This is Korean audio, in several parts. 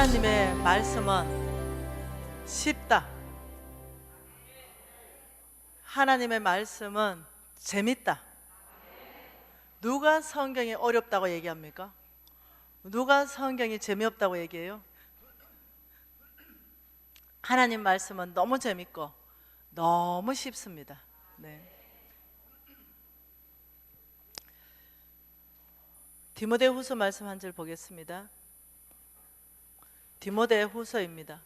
하나님의 말씀은 쉽다. 하나님의 말씀은 재밌다. 누가 성경이 어렵다고 얘기합니까? 누가 성경이 재미없다고 얘기해요? 하나님 말씀은 너무 재밌고 너무 쉽습니다. 네. 디모데후서 말씀 한 절 보겠습니다. 디모데후서입니다.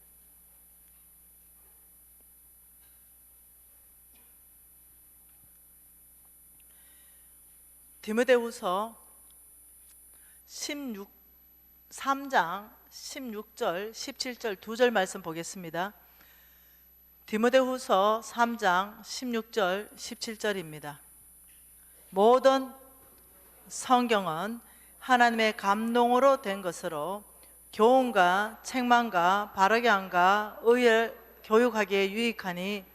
디모데후서 3장 16절 17절 두 절 말씀 보겠습니다. 디모데후서 3장 16절 17절입니다. 모든 성경은 하나님의 감동으로 된 것으로 교훈과 책망과 바르게 함과 의를 교육하기에 유익하니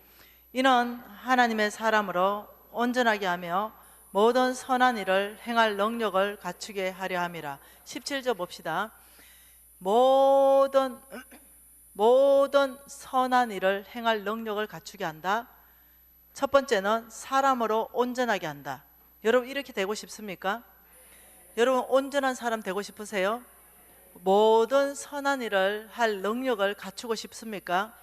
이는 하나님의 사람으로 온전하게 하며 모든 선한 일을 행할 능력을 갖추게 하려 함이라. 17절 봅시다. 모든 선한 일을 행할 능력을 갖추게 한다. 첫 번째는 사람으로 온전하게 한다. 여러분 이렇게 되고 싶습니까? 여러분 온전한 사람 되고 싶으세요? 모든 선한 일을 할 능력을 갖추고 싶습니까?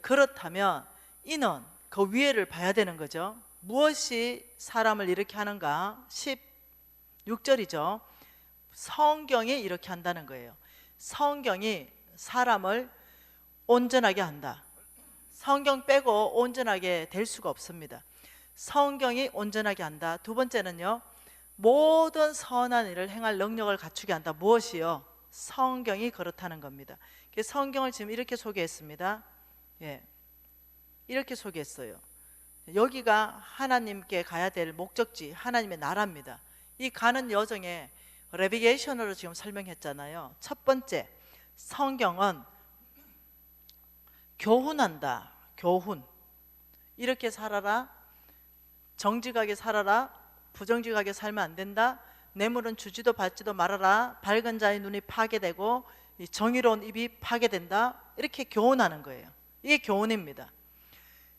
그렇다면 이는 그 위에를 봐야 되는 거죠. 무엇이 사람을 이렇게 하는가? 16절이죠. 성경이 이렇게 한다는 거예요. 성경이 사람을 온전하게 한다. 성경 빼고 온전하게 될 수가 없습니다. 성경이 온전하게 한다. 두 번째는요, 모든 선한 일을 행할 능력을 갖추게 한다. 무엇이요? 성경이 그렇다는 겁니다. 성경을 지금 이렇게 소개했습니다. 이렇게 소개했어요. 여기가 하나님께 가야 될 목적지, 하나님의 나라입니다. 이 가는 여정에 내비게이션으로 지금 설명했잖아요. 첫 번째, 성경은 교훈한다. 교훈. 이렇게 살아라. 정직하게 살아라. 부정직하게 살면 안 된다. 뇌물은 주지도 받지도 말아라. 밝은 자의 눈이 파괴되고 이 정의로운 입이 파괴된다. 이렇게 교훈하는 거예요. 이게 교훈입니다.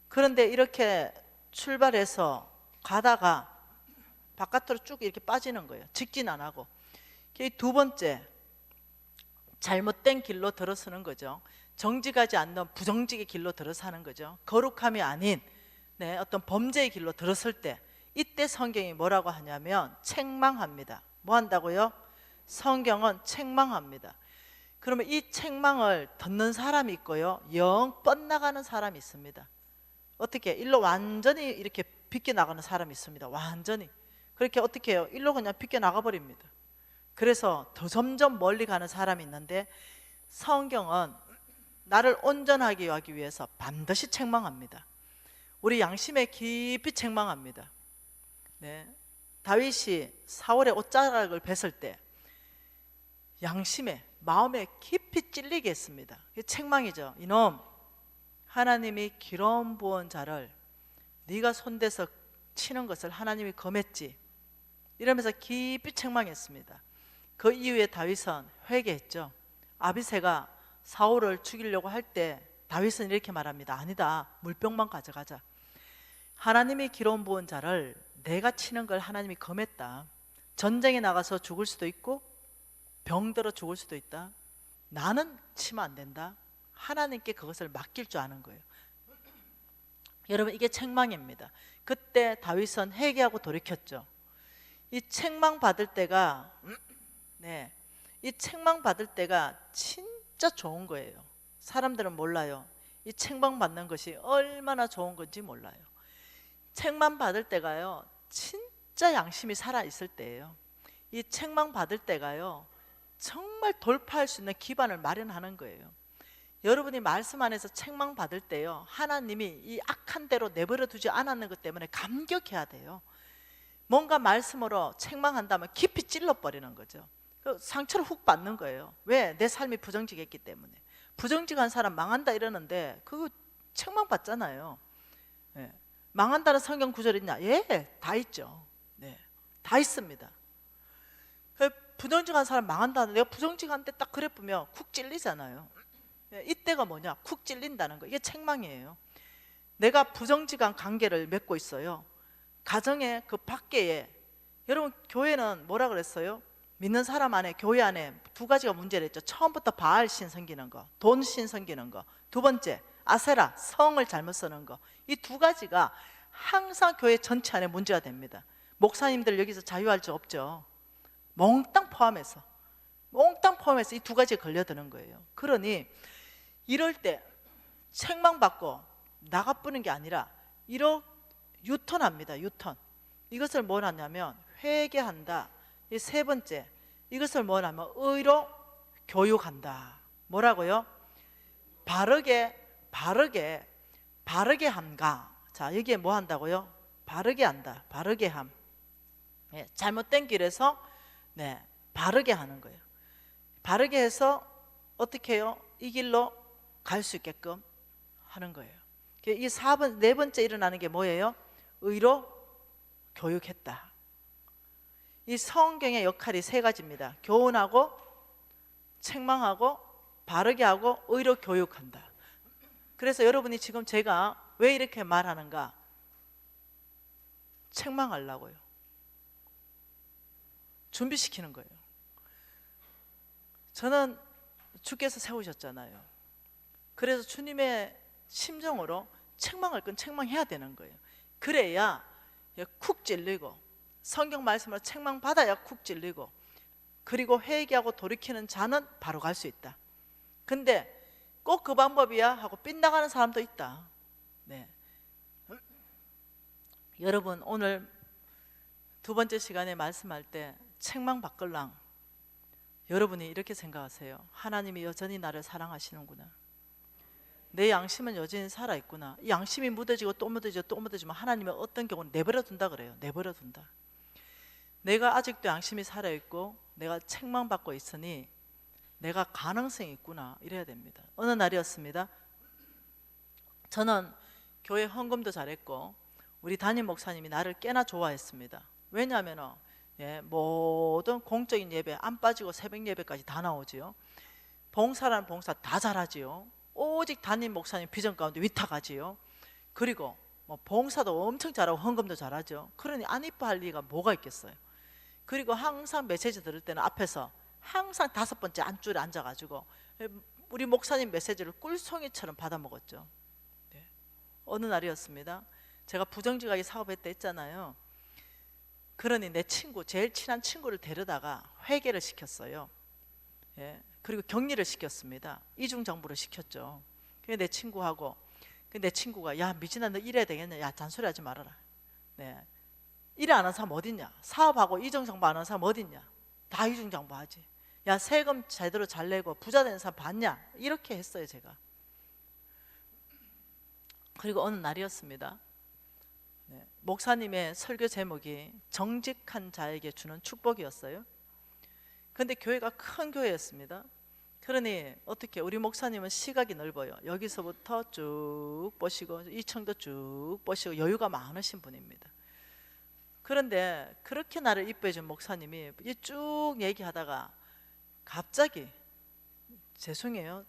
그런데 이렇게 출발해서 가다가 바깥으로 쭉 이렇게 빠지는 거예요. 직진 안 하고. 두 번째, 잘못된 길로 들어서는 거죠. 정직하지 않는 부정직의 길로 들어서는 거죠. 거룩함이 아닌 어떤 범죄의 길로 들어설 때, 이때 성경이 뭐라고 하냐면 책망합니다. 뭐 한다고요? 성경은 책망합니다. 그러면 이 책망을 듣는 사람이 있고요, 영 뻗나가는 사람이 있습니다. 어떻게? 일로 완전히 이렇게 비껴나가는 사람이 있습니다. 완전히. 그렇게 어떻게 해요? 일로 그냥 비껴나가 버립니다. 그래서 더 점점 멀리 가는 사람이 있는데, 성경은 나를 온전하게 하기 위해서 반드시 책망합니다. 우리 양심에 깊이 책망합니다. 다윗이 사울의 옷자락을 bes을 때 양심에, 마음에 깊이 찔리게 했습니다. 이게 책망이죠. 이놈, 하나님이 기름 부은 자를 네가 손대서 치는 것을 하나님이 금했지, 이러면서 깊이 책망했습니다. 그 이후에 다윗은 회개했죠. 아비새가 사울을 죽이려고 할 때 다윗은 이렇게 말합니다. 아니다, 물병만 가져가자. 하나님이 기름 부은 자를 내가 치는 걸 하나님이 금했다. 전쟁에 나가서 죽을 수도 있고 병들어 죽을 수도 있다. 나는 치면 안 된다. 하나님께 그것을 맡길 줄 아는 거예요. 여러분, 이게 책망입니다. 그때 다윗은 회개하고 돌이켰죠. 이 책망 받을 때가 이 책망 받을 때가 진짜 좋은 거예요. 사람들은 몰라요. 이 책망 받는 것이 얼마나 좋은 건지 몰라요. 책망 받을 때가요, 진짜 양심이 살아있을 때예요. 이 책망 받을 때가요, 정말 돌파할 수 있는 기반을 마련하는 거예요. 여러분이 말씀 안에서 책망 받을 때요, 하나님이 이 악한 대로 내버려 두지 않았는 것 때문에 감격해야 돼요. 뭔가 말씀으로 책망한다면 깊이 찔러버리는 거죠. 상처를 훅 받는 거예요. 왜? 내 삶이 부정직했기 때문에. 부정직한 사람 망한다 이러는데 그거 책망 받잖아요. 망한다는 성경 구절 있냐? 다 있죠. 다 있습니다. 부정직한 사람 망한다. 내가 부정직한데 딱 그래 보면 쿡 찔리잖아요. 이때가 뭐냐? 쿡 찔린다는 거. 이게 책망이에요. 내가 부정직한 관계를 맺고 있어요. 가정의 그 밖에. 여러분, 교회는 뭐라 그랬어요? 믿는 사람 안에, 교회 안에 두 가지가 문제를 했죠. 처음부터 바알 신 섬기는 거, 돈 신 섬기는 거. 두 번째, 아세라, 성을 잘못 쓰는 거. 이 두 가지가 항상 교회 전체 안에 문제가 됩니다. 목사님들 여기서 자유할 수 없죠. 몽땅 포함해서 이 두 가지에 걸려드는 거예요. 그러니 이럴 때 책망받고 나가쁘는 게 아니라 유턴합니다. 유턴. 이것을 뭘 하냐면 회개한다. 이 세 번째, 이것을 뭘 하면 의로 교육한다. 뭐라고요? 바르게 함가. 자, 여기에 뭐 한다고요? 바르게 한다. 바르게 함. 잘못된 길에서 바르게 하는 거예요. 바르게 해서 어떻게 해요? 이 길로 갈 수 있게끔 하는 거예요. 이 네 번째 일어나는 게 뭐예요? 의로 교육했다. 이 성경의 역할이 세 가지입니다. 교훈하고, 책망하고, 바르게 하고, 의로 교육한다. 그래서 여러분이 지금 제가 왜 이렇게 말하는가? 책망하려고요. 준비시키는 거예요. 저는 주께서 세우셨잖아요. 그래서 주님의 심정으로 책망할 건 책망해야 되는 거예요. 그래야 쿡 찔리고, 성경 말씀으로 책망받아야 쿡 찔리고, 그리고 회개하고 돌이키는 자는 바로 갈 수 있다. 근데 꼭 그 방법이야 하고 빗나가는 사람도 있다. 여러분, 오늘 두 번째 시간에 말씀할 때 책망받걸랑 여러분이 이렇게 생각하세요. 하나님이 여전히 나를 사랑하시는구나. 내 양심은 여전히 살아있구나. 이 양심이 묻어지고 또 묻어지고 또 묻어지면 하나님은 어떤 경우는 내버려둔다 그래요. 내버려둔다. 내가 아직도 양심이 살아있고 내가 책망받고 있으니 내가 가능성이 있구나, 이래야 됩니다. 어느 날이었습니다. 저는 교회 헌금도 잘했고 우리 담임 목사님이 나를 꽤나 좋아했습니다. 왜냐하면 모든 공적인 예배 안 빠지고 새벽 예배까지 다 나오지요. 봉사라는 봉사 다 잘하지요. 오직 담임 목사님 비전 가운데 위탁하지요. 그리고 봉사도 엄청 잘하고 헌금도 잘하죠. 그러니 안 이뻐할 리가 뭐가 있겠어요. 그리고 항상 메시지 들을 때는 앞에서 항상 5번째 안줄에 앉아가지고 우리 목사님 메시지를 꿀송이처럼 받아먹었죠. 어느 날이었습니다. 제가 부정직하게 사업했다 했잖아요. 그러니 내 친구, 제일 친한 친구를 데려다가 회개를 시켰어요. 그리고 격리를 시켰습니다. 이중정부를 시켰죠. 그래서 내 친구하고, 내 친구가 야 미진아 너 이래야 되겠냐, 야 잔소리하지 말아라. 일을 안 하는 사람 어딨냐, 사업하고 이중정부 안 하는 사람 어딨냐, 다 이중정부 하지. 야 세금 제대로 잘 내고 부자 되는 사람 봤냐, 이렇게 했어요 제가. 그리고 어느 날이었습니다. 목사님의 설교 제목이 정직한 자에게 주는 축복이었어요. 근데 교회가 큰 교회였습니다. 그러니 어떻게, 우리 목사님은 시각이 넓어요. 여기서부터 쭉 보시고 이층도 쭉 보시고 여유가 많으신 분입니다. 그런데 그렇게 나를 이뻐해 준 목사님이 쭉 얘기하다가 갑자기, 죄송해요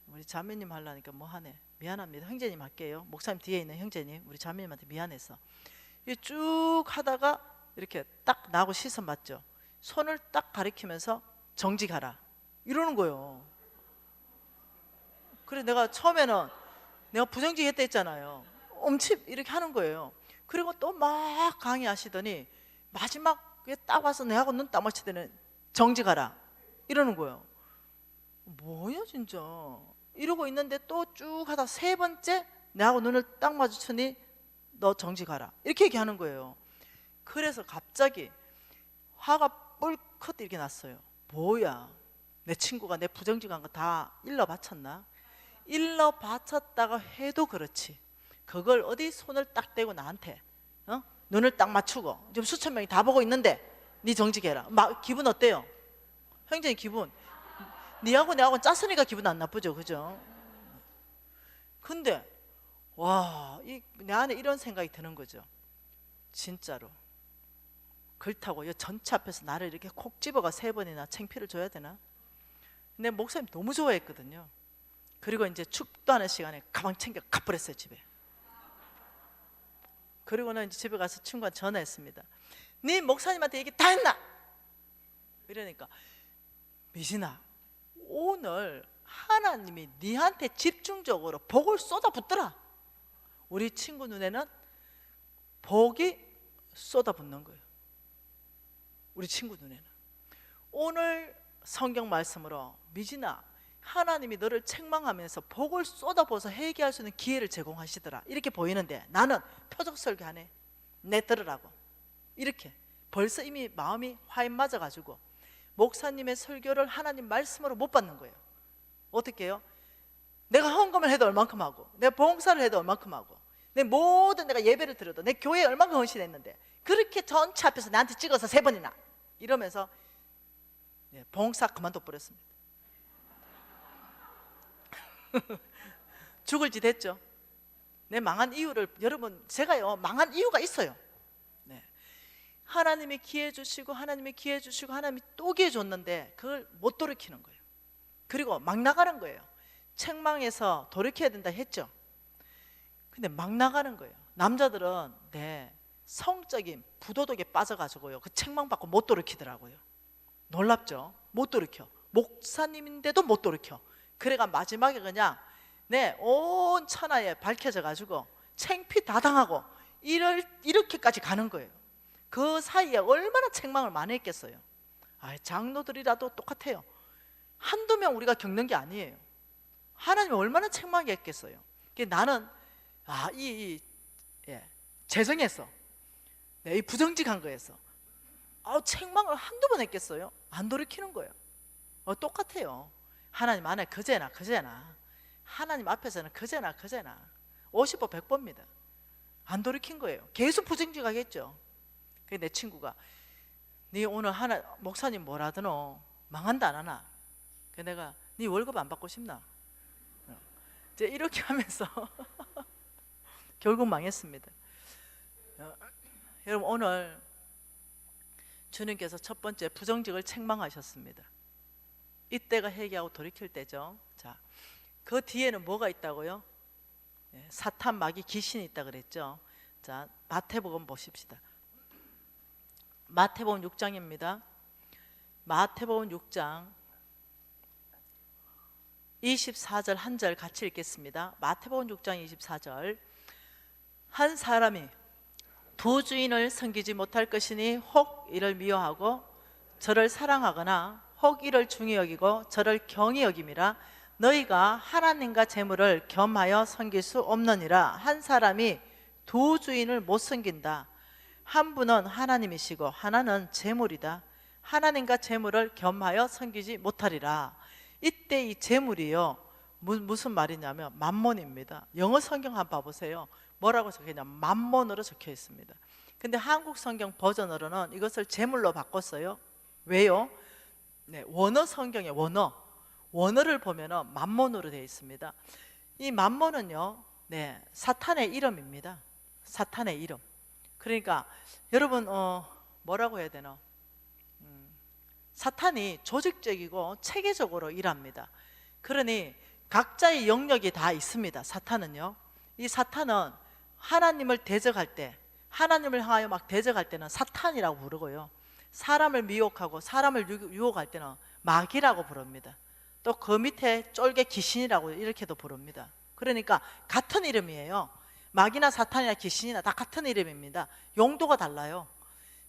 우리 자매님 하려니까 뭐하네, 미안합니다, 형제님 할게요. 목사님 뒤에 있는 형제님, 우리 자매님한테 미안해서. 쭉 하다가 이렇게 딱 나하고 시선 맞죠. 손을 딱 가리키면서 정직하라 이러는 거예요. 그래서 내가 처음에는 내가 부정직했다 했잖아요. 엄청 이렇게 하는 거예요. 그리고 또 막 강의하시더니 마지막에 딱 와서 내하고 눈 딱 맞추더니 정직하라 이러는 거예요. 뭐야 진짜, 이러고 있는데 또 쭉 하다 세 번째 내하고 눈을 딱 마주치니 너 정직하라 이렇게 얘기하는 거예요. 그래서 갑자기 화가 뿔컷 이렇게 났어요. 뭐야, 내 친구가 내 부정직한 거 다 일러 바쳤나? 일러 바쳤다가 해도 그렇지, 그걸 어디 손을 딱 대고 나한테 눈을 딱 맞추고 지금 수천 명이 다 보고 있는데 네 정직해라, 기분 어때요? 형제님 기분, 니하고 내하고 짰으니까 기분 안 나쁘죠, 그죠? 근데 와, 내 안에 이런 생각이 드는 거죠. 진짜로 그렇다고 이 전체 앞에서 나를 이렇게 콕 집어가 3번이나 창피를 줘야 되나? 근데 목사님 너무 좋아했거든요. 그리고 이제 축도하는 시간에 가방 챙겨 가버렸어요, 집에. 그리고는 이제 집에 가서 친구한테 전화했습니다. 네 목사님한테 얘기 다 했나? 이러니까, 미진아, 오늘 하나님이 네한테 집중적으로 복을 쏟아붓더라. 우리 친구 눈에는 복이 쏟아붓는 거예요. 우리 친구 눈에는. 오늘 성경 말씀으로, 미진아, 하나님이 너를 책망하면서 복을 쏟아부어서 회개할 수 있는 기회를 제공하시더라. 이렇게 보이는데 나는 표적 설교하네. 내 들으라고. 이렇게 벌써 이미 마음이 화인 맞아가지고 목사님의 설교를 하나님 말씀으로 못 받는 거예요. 어떻게 해요? 내가 헌금을 해도 얼만큼 하고, 내가 봉사를 해도 얼만큼 하고, 내 모든 내가 예배를 드려도 내 교회에 얼만큼 헌신했는데, 그렇게 전체 앞에서 나한테 찍어서 3번이나 이러면서 봉사 그만둬 버렸습니다. 죽을 짓 했죠. 내 망한 이유를, 여러분, 제가요 망한 이유가 있어요. 네. 하나님이 기회 주시고 하나님이 기회 주시고 하나님이 또 기회 줬는데 그걸 못 돌이키는 거예요. 그리고 막 나가는 거예요. 책망해서 돌이켜야 된다 했죠. 근데 막 나가는 거예요. 남자들은 성적인 부도덕에 빠져가지고요, 그 책망받고 못 돌이키더라고요. 놀랍죠? 못 돌이켜. 목사님인데도 못 돌이켜. 그래가 마지막에 그냥 온 천하에 밝혀져 가지고 창피 다 당하고 이렇게까지 가는 거예요. 그 사이에 얼마나 책망을 많이 했겠어요. 장로들이라도 똑같아요. 한두 명 우리가 겪는 게 아니에요. 하나님이 얼마나 책망했겠어요. 나는 죄송했어. 이 부정직한 거에서 책망을 한두 번 했겠어요? 안 돌이키는 거예요. 똑같아요. 하나님 안에 그제나 하나님 앞에서는 그제나 50번 100번입니다. 안 돌이킨 거예요. 계속 부정직하겠죠. 내 친구가, 네 오늘 목사님 뭐라더노? 망한다 안 하나? 내가, 네 월급 안 받고 싶나? 이제 이렇게 하면서 결국 망했습니다. 여러분, 오늘 주님께서 첫 번째 부정직을 책망하셨습니다. 이때가 회개하고 돌이킬 때죠. 자, 그 뒤에는 뭐가 있다고요? 사탄, 마귀, 귀신이 있다 그랬죠. 자, 마태복음 보십시다. 마태복음 6장입니다. 마태복음 6장 24절 한 절 같이 읽겠습니다. 마태복음 6장 24절. 한 사람이 두 주인을 섬기지 못할 것이니 혹 이를 미워하고 저를 사랑하거나 혹 이를 중히 여기고 저를 경히 여김이라. 너희가 하나님과 재물을 겸하여 섬길 수 없느니라. 한 사람이 두 주인을 못 섬긴다. 한 분은 하나님이시고 하나는 재물이다. 하나님과 재물을 겸하여 섬기지 못하리라. 이때 이 재물이요, 무슨 말이냐면 만몬입니다. 영어 성경 한번 봐보세요. 뭐라고 적혀있냐? 만몬으로 적혀 있습니다. 근데 한국 성경 버전으로는 이것을 재물로 바꿨어요. 왜요? 원어 성경에 원어를 보면은 만몬으로 되어 있습니다. 이 만몬은요, 사탄의 이름입니다. 사탄의 이름. 그러니까 여러분, 뭐라고 해야 되나? 사탄이 조직적이고 체계적으로 일합니다. 그러니 각자의 영역이 다 있습니다. 사탄은요. 이 사탄은 하나님을 대적할 때, 하나님을 향하여 막 대적할 때는 사탄이라고 부르고요, 사람을 미혹하고 사람을 유혹할 때는 마귀라고 부릅니다. 또 그 밑에 쫄개 귀신이라고 이렇게도 부릅니다. 그러니까 같은 이름이에요. 마귀나 사탄이나 귀신이나 다 같은 이름입니다. 용도가 달라요.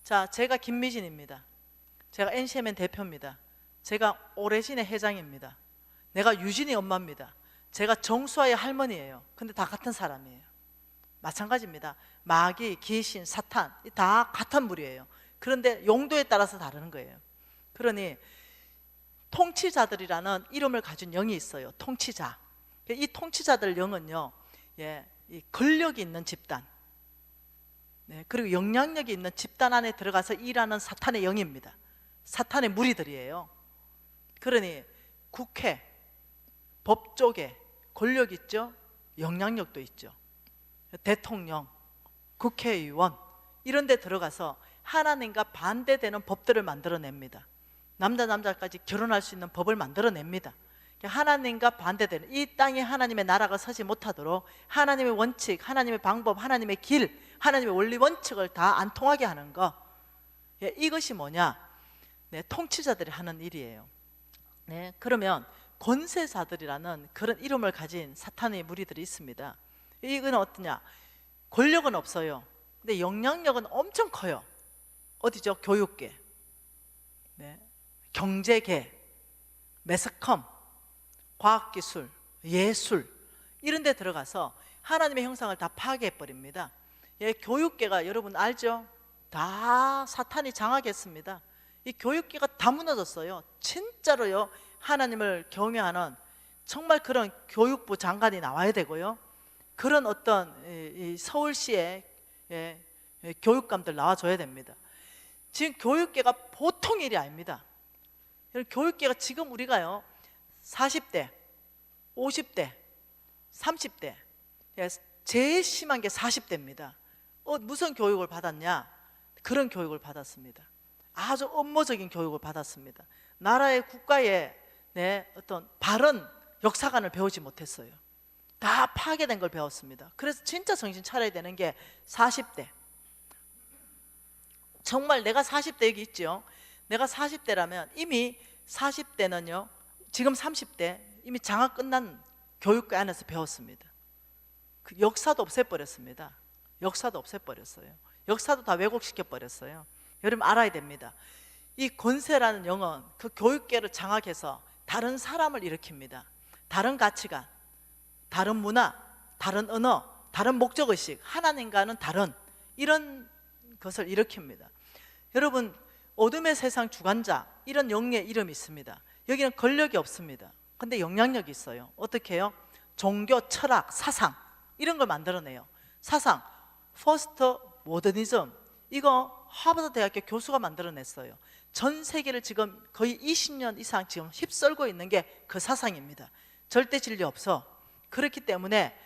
자, 제가 김미진입니다. 제가 NCMN 대표입니다. 제가 오래진의 회장입니다. 내가 유진이 엄마입니다. 제가 정수아의 할머니예요. 근데 다 같은 사람이에요. 마찬가지입니다. 마귀, 귀신, 사탄 다 같은 무리예요. 그런데 용도에 따라서 다른 거예요. 그러니 통치자들이라는 이름을 가진 영이 있어요. 통치자. 이 통치자들 영은요, 이 권력이 있는 집단, 그리고 영향력이 있는 집단 안에 들어가서 일하는 사탄의 영입니다. 사탄의 무리들이에요. 그러니 국회, 법 쪽에 권력 있죠? 영향력도 있죠. 대통령, 국회의원 이런 데 들어가서 하나님과 반대되는 법들을 만들어냅니다. 남자까지 결혼할 수 있는 법을 만들어냅니다. 하나님과 반대되는, 이 땅에 하나님의 나라가 서지 못하도록 하나님의 원칙, 하나님의 방법, 하나님의 길, 하나님의 원리 원칙을 다 안 통하게 하는 거, 이것이 뭐냐? 통치자들이 하는 일이에요. 그러면 권세자들이라는 그런 이름을 가진 사탄의 무리들이 있습니다. 이건 어떠냐? 권력은 없어요. 근데 영향력은 엄청 커요. 어디죠? 교육계, 경제계, 매스컴, 과학기술, 예술, 이런 데 들어가서 하나님의 형상을 다 파괴해버립니다. 교육계가 여러분 알죠? 다 사탄이 장악했습니다. 이 교육계가 다 무너졌어요. 진짜로요. 하나님을 경외하는 정말 그런 교육부 장관이 나와야 되고요. 그런 어떤 이 서울시의 교육감들 나와줘야 됩니다. 지금 교육계가 보통 일이 아닙니다. 교육계가 지금 우리가요 40대, 50대, 30대, 제일 심한 게 40대입니다. 무슨 교육을 받았냐? 그런 교육을 받았습니다. 아주 업무적인 교육을 받았습니다. 나라의 국가의 어떤 바른 역사관을 배우지 못했어요. 다 파괴된 걸 배웠습니다. 그래서 진짜 정신 차려야 되는 게 40대. 정말 내가 40대 여기 있죠. 내가 40대라면 이미 40대는요 지금 30대 이미 장학 끝난 교육과 안에서 배웠습니다. 그 역사도 없애버렸습니다. 역사도 없애버렸어요. 역사도 다 왜곡시켜버렸어요. 여러분 알아야 됩니다. 이 권세라는 영은 그 교육계를 장악해서 다른 사람을 일으킵니다. 다른 가치관, 다른 문화, 다른 언어, 다른 목적의식, 하나님과는 다른 이런 것을 일으킵니다. 여러분 어둠의 세상 주관자, 이런 영의 이름이 있습니다. 여기는 권력이 없습니다. 근데 영향력이 있어요. 어떻게 해요? 종교, 철학, 사상 이런 걸 만들어내요. 사상, 포스트 모더니즘, 이거 하버드 대학교 교수가 만들어냈어요. 전 세계를 지금 거의 20년 이상 지금 휩쓸고 있는 게 그 사상입니다. 절대 진리 없어. 그렇기 때문에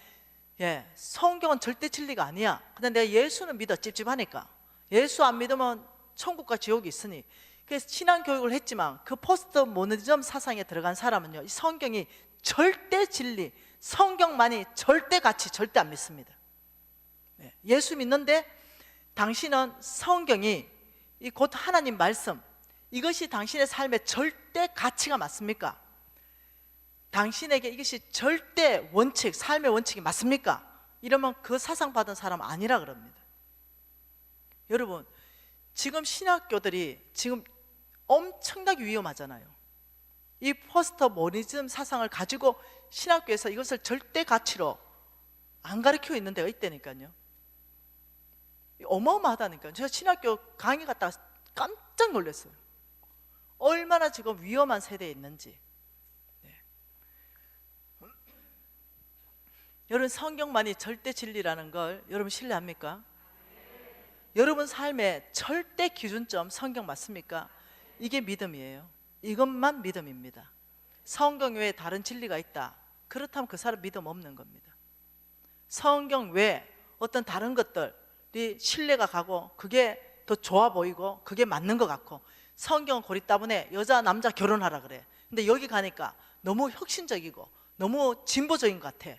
성경은 절대 진리가 아니야. 근데 내가 예수는 믿어, 찝찝하니까. 예수 안 믿으면 천국과 지옥이 있으니. 그래서 신앙교육을 했지만 그 포스트 모더니즘 사상에 들어간 사람은요 이 성경이 절대 진리, 성경만이 절대 가치, 절대 안 믿습니다. 예수 믿는데 당신은 성경이 이 곧 하나님 말씀, 이것이 당신의 삶의 절대 가치가 맞습니까? 당신에게 이것이 절대 원칙, 삶의 원칙이 맞습니까? 이러면 그 사상 받은 사람 아니라 그럽니다. 여러분 지금 신학교들이 지금 엄청나게 위험하잖아요. 이 포스트 모더니즘 사상을 가지고 신학교에서 이것을 절대 가치로 안 가르치고 있는 데가 있다니까요. 어마어마하다니까요. 제가 신학교 강의 갔다가 깜짝 놀랐어요. 얼마나 지금 위험한 세대에 있는지. 여러분 성경만이 절대 진리라는 걸 여러분 신뢰합니까? 여러분 삶의 절대 기준점 성경 맞습니까? 이게 믿음이에요. 이것만 믿음입니다. 성경 외에 다른 진리가 있다, 그렇다면 그 사람 믿음 없는 겁니다. 성경 외에 어떤 다른 것들이 신뢰가 가고 그게 더 좋아 보이고 그게 맞는 것 같고, 성경은 고리따분해. 여자 남자 결혼하라 그래. 근데 여기 가니까 너무 혁신적이고 너무 진보적인 것 같아.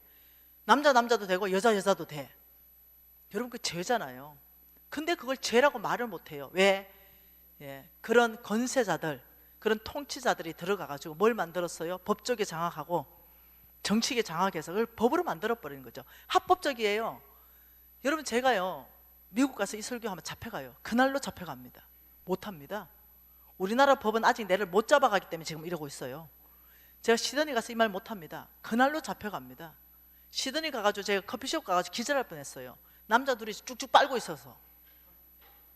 남자도 되고 여자도 돼. 여러분 그 죄잖아요. 근데 그걸 죄라고 말을 못해요. 왜? 그런 권세자들, 그런 통치자들이 들어가가지고 뭘 만들었어요? 법조계 장악하고 정치계 장악해서 그걸 법으로 만들어버리는 거죠. 합법적이에요. 여러분 제가요 미국 가서 이 설교하면 잡혀가요. 그날로 잡혀갑니다. 못합니다. 우리나라 법은 아직 내를 못 잡아가기 때문에 지금 이러고 있어요. 제가 시드니 가서 이 말 못합니다. 그날로 잡혀갑니다. 시드니 가가지고 제가 커피숍 가가지고 기절할 뻔했어요. 남자 둘이 쭉쭉 빨고 있어서.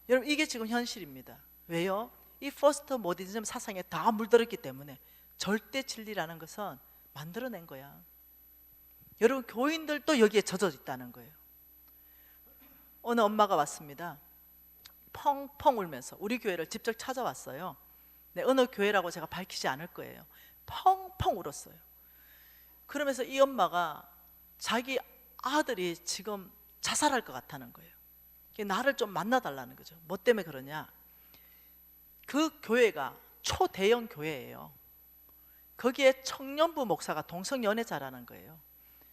여러분 이게 지금 현실입니다. 왜요? 이 포스트 모더니즘 사상에 다 물들었기 때문에. 절대 진리라는 것은 만들어낸 거야. 여러분 교인들도 여기에 젖어 있다는 거예요. 어느 엄마가 왔습니다. 펑펑 울면서 우리 교회를 직접 찾아왔어요. 어느 교회라고 제가 밝히지 않을 거예요. 펑펑 울었어요. 그러면서 이 엄마가 자기 아들이 지금 자살할 것 같다는 거예요. 나를 좀 만나달라는 거죠. 뭐 때문에 그러냐? 그 교회가 초대형 교회예요. 거기에 청년부 목사가 동성연애자라는 거예요.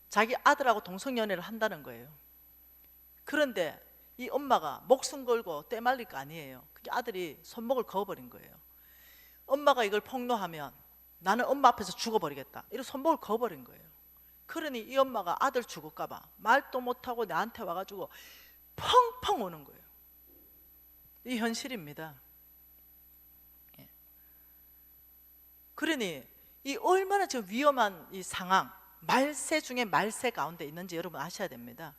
자기 아들하고 동성연애를 한다는 거예요. 그런데 이 엄마가 목숨 걸고 떼말릴 거 아니에요. 그게 아들이 손목을 그어버린 거예요. 엄마가 이걸 폭로하면 나는 엄마 앞에서 죽어버리겠다, 이런 손목을 그어버린 거예요. 그러니 이 엄마가 아들 죽을까 봐 말도 못하고 나한테 와가지고 펑펑 우는 거예요. 이 현실입니다. 그러니 이 얼마나 지금 위험한 이 상황, 말세 중에 말세 가운데 있는지 여러분 아셔야 됩니다.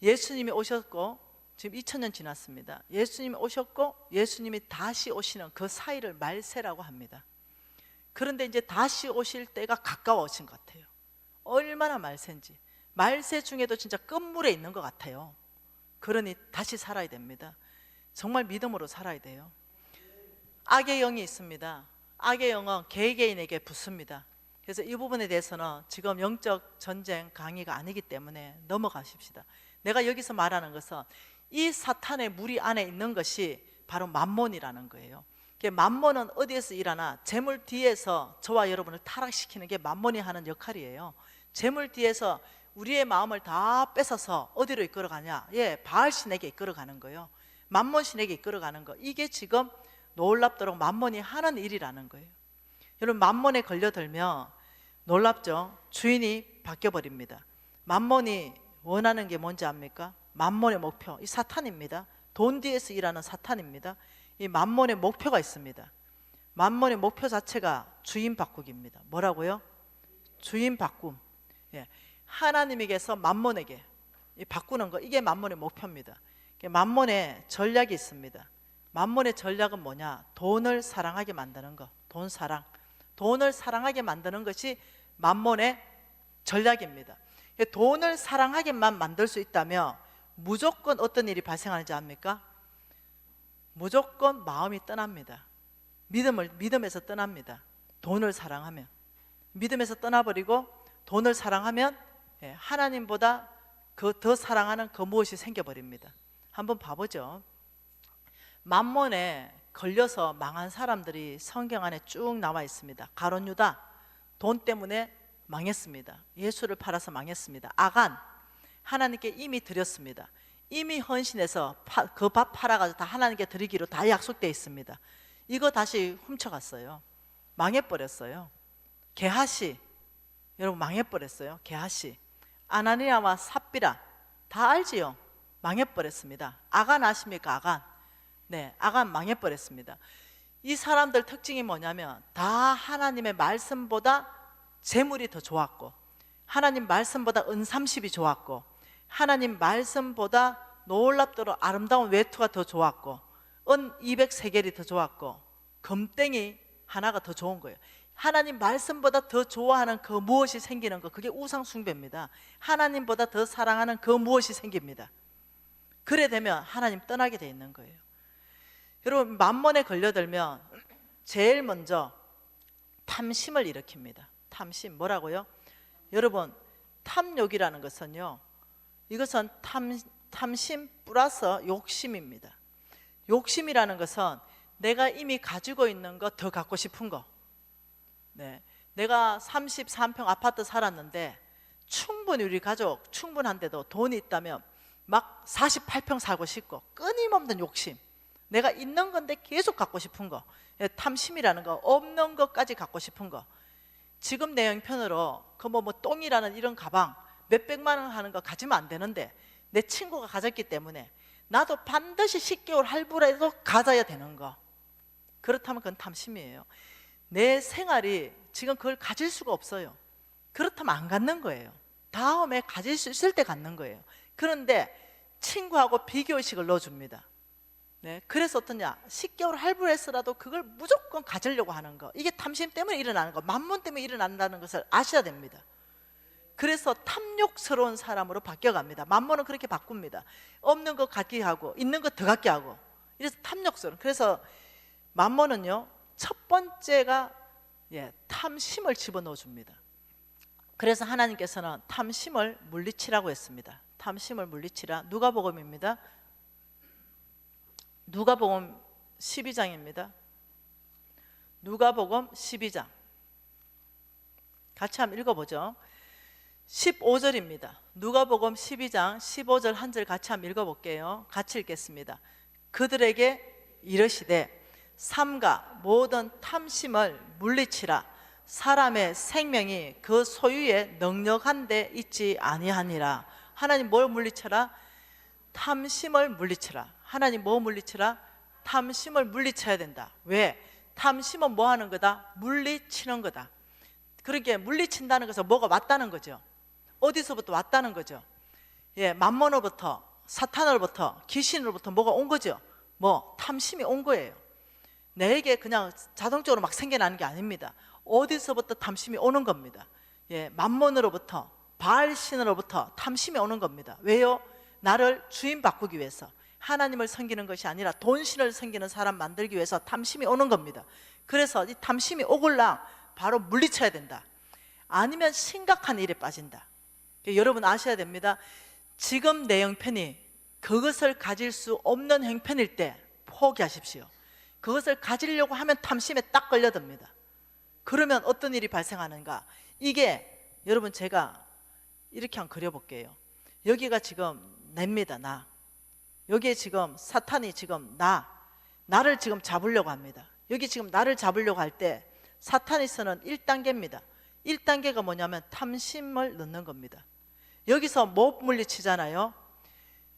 예수님이 오셨고 지금 2000년 지났습니다. 예수님이 오셨고 예수님이 다시 오시는 그 사이를 말세라고 합니다. 그런데 이제 다시 오실 때가 가까워진 것 같아요. 얼마나 말세인지. 말세 중에도 진짜 끝물에 있는 것 같아요. 그러니 다시 살아야 됩니다. 정말 믿음으로 살아야 돼요. 악의 영이 있습니다. 악의 영은 개개인에게 붙습니다. 그래서 이 부분에 대해서는 지금 영적 전쟁 강의가 아니기 때문에 넘어가십시다. 내가 여기서 말하는 것은 이 사탄의 무리 안에 있는 것이 바로 만몬이라는 거예요. 만몬은 어디에서 일하나? 재물 뒤에서 저와 여러분을 타락시키는 게 만몬이 하는 역할이에요. 재물 뒤에서 우리의 마음을 다 뺏어서 어디로 이끌어가냐? 바알신에게 이끌어가는 거예요. 만몬신에게 이끌어가는 거. 이게 지금 놀랍도록 만몬이 하는 일이라는 거예요. 여러분, 만몬에 걸려들면 놀랍죠? 주인이 바뀌어버립니다. 만몬이 원하는 게 뭔지 압니까? 만몬의 목표, 이 사탄입니다. 돈 뒤에서 일하는 사탄입니다. 이 만몬의 목표가 있습니다. 만몬의 목표 자체가 주인 바꾸기입니다. 뭐라고요? 주인 바꿈. 하나님에게서 만몬에게 바꾸는 거, 이게 만몬의 목표입니다. 만몬의 전략이 있습니다. 만몬의 전략은 뭐냐? 돈을 사랑하게 만드는 거. 돈 사랑. 돈을 사랑하게 만드는 것이 만몬의 전략입니다. 돈을 사랑하게만 만들 수 있다면 무조건 어떤 일이 발생하는지 압니까? 무조건 마음이 떠납니다. 믿음에서 떠납니다. 돈을 사랑하면. 믿음에서 떠나버리고 돈을 사랑하면 하나님보다 더 사랑하는 그 무엇이 생겨버립니다. 한번 봐보죠. 만몬에 걸려서 망한 사람들이 성경 안에 쭉 나와 있습니다. 가룟 유다, 돈 때문에 망했습니다. 예수를 팔아서 망했습니다. 아간, 하나님께 이미 드렸습니다. 이미 헌신해서 그 밥 팔아가지고 다 하나님께 드리기로 다 약속되어 있습니다. 이거 다시 훔쳐갔어요. 망해버렸어요. 게하시, 여러분 망해버렸어요. 게하시. 아나니아와 삽비라, 다 알지요? 망해버렸습니다. 아간 아십니까? 아간. 아간 망해버렸습니다. 이 사람들 특징이 뭐냐면 다 하나님의 말씀보다 재물이 더 좋았고, 하나님 말씀보다 은30이 좋았고, 하나님 말씀보다 놀랍도록 아름다운 외투가 더 좋았고, 은 200세겔이 더 좋았고, 금땡이 하나가 더 좋은 거예요. 하나님 말씀보다 더 좋아하는 그 무엇이 생기는 거, 그게 우상 숭배입니다. 하나님보다 더 사랑하는 그 무엇이 생깁니다. 그래 되면 하나님 떠나게 돼 있는 거예요. 여러분, 만몬에 걸려들면 제일 먼저 탐심을 일으킵니다. 탐심, 뭐라고요? 여러분, 탐욕이라는 것은요, 이것은 탐심 플러스 욕심입니다. 욕심이라는 것은 내가 이미 가지고 있는 거 더 갖고 싶은 거. 내가 33평 아파트 살았는데 충분히 우리 가족 충분한데도 돈이 있다면 막 48평 사고 싶고, 끊임없는 욕심. 내가 있는 건데 계속 갖고 싶은 거. 탐심이라는 거, 없는 것까지 갖고 싶은 거. 지금 내 형편으로 그 뭐 똥이라는 이런 가방 몇백만 원 하는 거 가지면 안 되는데 내 친구가 가졌기 때문에 나도 반드시 10개월 할부라도 가져야 되는 거. 그렇다면 그건 탐심이에요. 내 생활이 지금 그걸 가질 수가 없어요. 그렇다면 안 갖는 거예요. 다음에 가질 수 있을 때 갖는 거예요. 그런데 친구하고 비교의식을 넣어줍니다. 그래서 어떠냐? 10개월 할부를 했어라도 그걸 무조건 가지려고 하는 거. 이게 탐심 때문에 일어나는 거, 만몬 때문에 일어난다는 것을 아셔야 됩니다. 그래서 탐욕스러운 사람으로 바뀌어갑니다. 만몬은 그렇게 바꿉니다. 없는 거 갖게 하고 있는 거 더 갖게 하고, 이래서 탐욕스러운. 그래서 만몬은요, 첫 번째가 탐심을 집어넣어 줍니다. 그래서 하나님께서는 탐심을 물리치라고 했습니다. 탐심을 물리치라. 누가복음입니다. 누가복음 12장입니다. 누가복음 12장 같이 한번 읽어보죠. 15절입니다. 누가복음 12장 15절 한 절 같이 한번 읽어볼게요. 같이 읽겠습니다. 그들에게 이르시되 삼가 모든 탐심을 물리치라. 사람의 생명이 그 소유에 넉넉한 데 있지 아니하니라. 하나님 뭘 물리쳐라? 탐심을 물리쳐라. 하나님 뭐 물리쳐라? 탐심을 물리쳐야 된다. 왜? 탐심은 뭐 하는 거다? 물리치는 거다. 그러니까 물리친다는 것은 뭐가 왔다는 거죠. 어디서부터 왔다는 거죠. 만몬으로부터, 사탄으로부터, 귀신으로부터 뭐가 온 거죠. 뭐 탐심이 온 거예요. 내게 그냥 자동적으로 막 생겨나는 게 아닙니다. 어디서부터 탐심이 오는 겁니다. 만몬으로부터, 바알신으로부터 탐심이 오는 겁니다. 왜요? 나를 주인 바꾸기 위해서, 하나님을 섬기는 것이 아니라 돈신을 섬기는 사람 만들기 위해서 탐심이 오는 겁니다. 그래서 이 탐심이 오글랑 바로 물리쳐야 된다. 아니면 심각한 일에 빠진다. 여러분 아셔야 됩니다. 지금 내 형편이 그것을 가질 수 없는 형편일 때 포기하십시오. 그것을 가지려고 하면 탐심에 딱 걸려듭니다. 그러면 어떤 일이 발생하는가? 이게 여러분 제가 이렇게 한번 그려볼게요. 여기가 지금 냅니다. 나. 여기에 지금 사탄이 지금 나를 지금 잡으려고 합니다. 여기 지금 나를 잡으려고 할 때 사탄에서는 1단계입니다. 1단계가 뭐냐면 탐심을 넣는 겁니다. 여기서 못 물리치잖아요.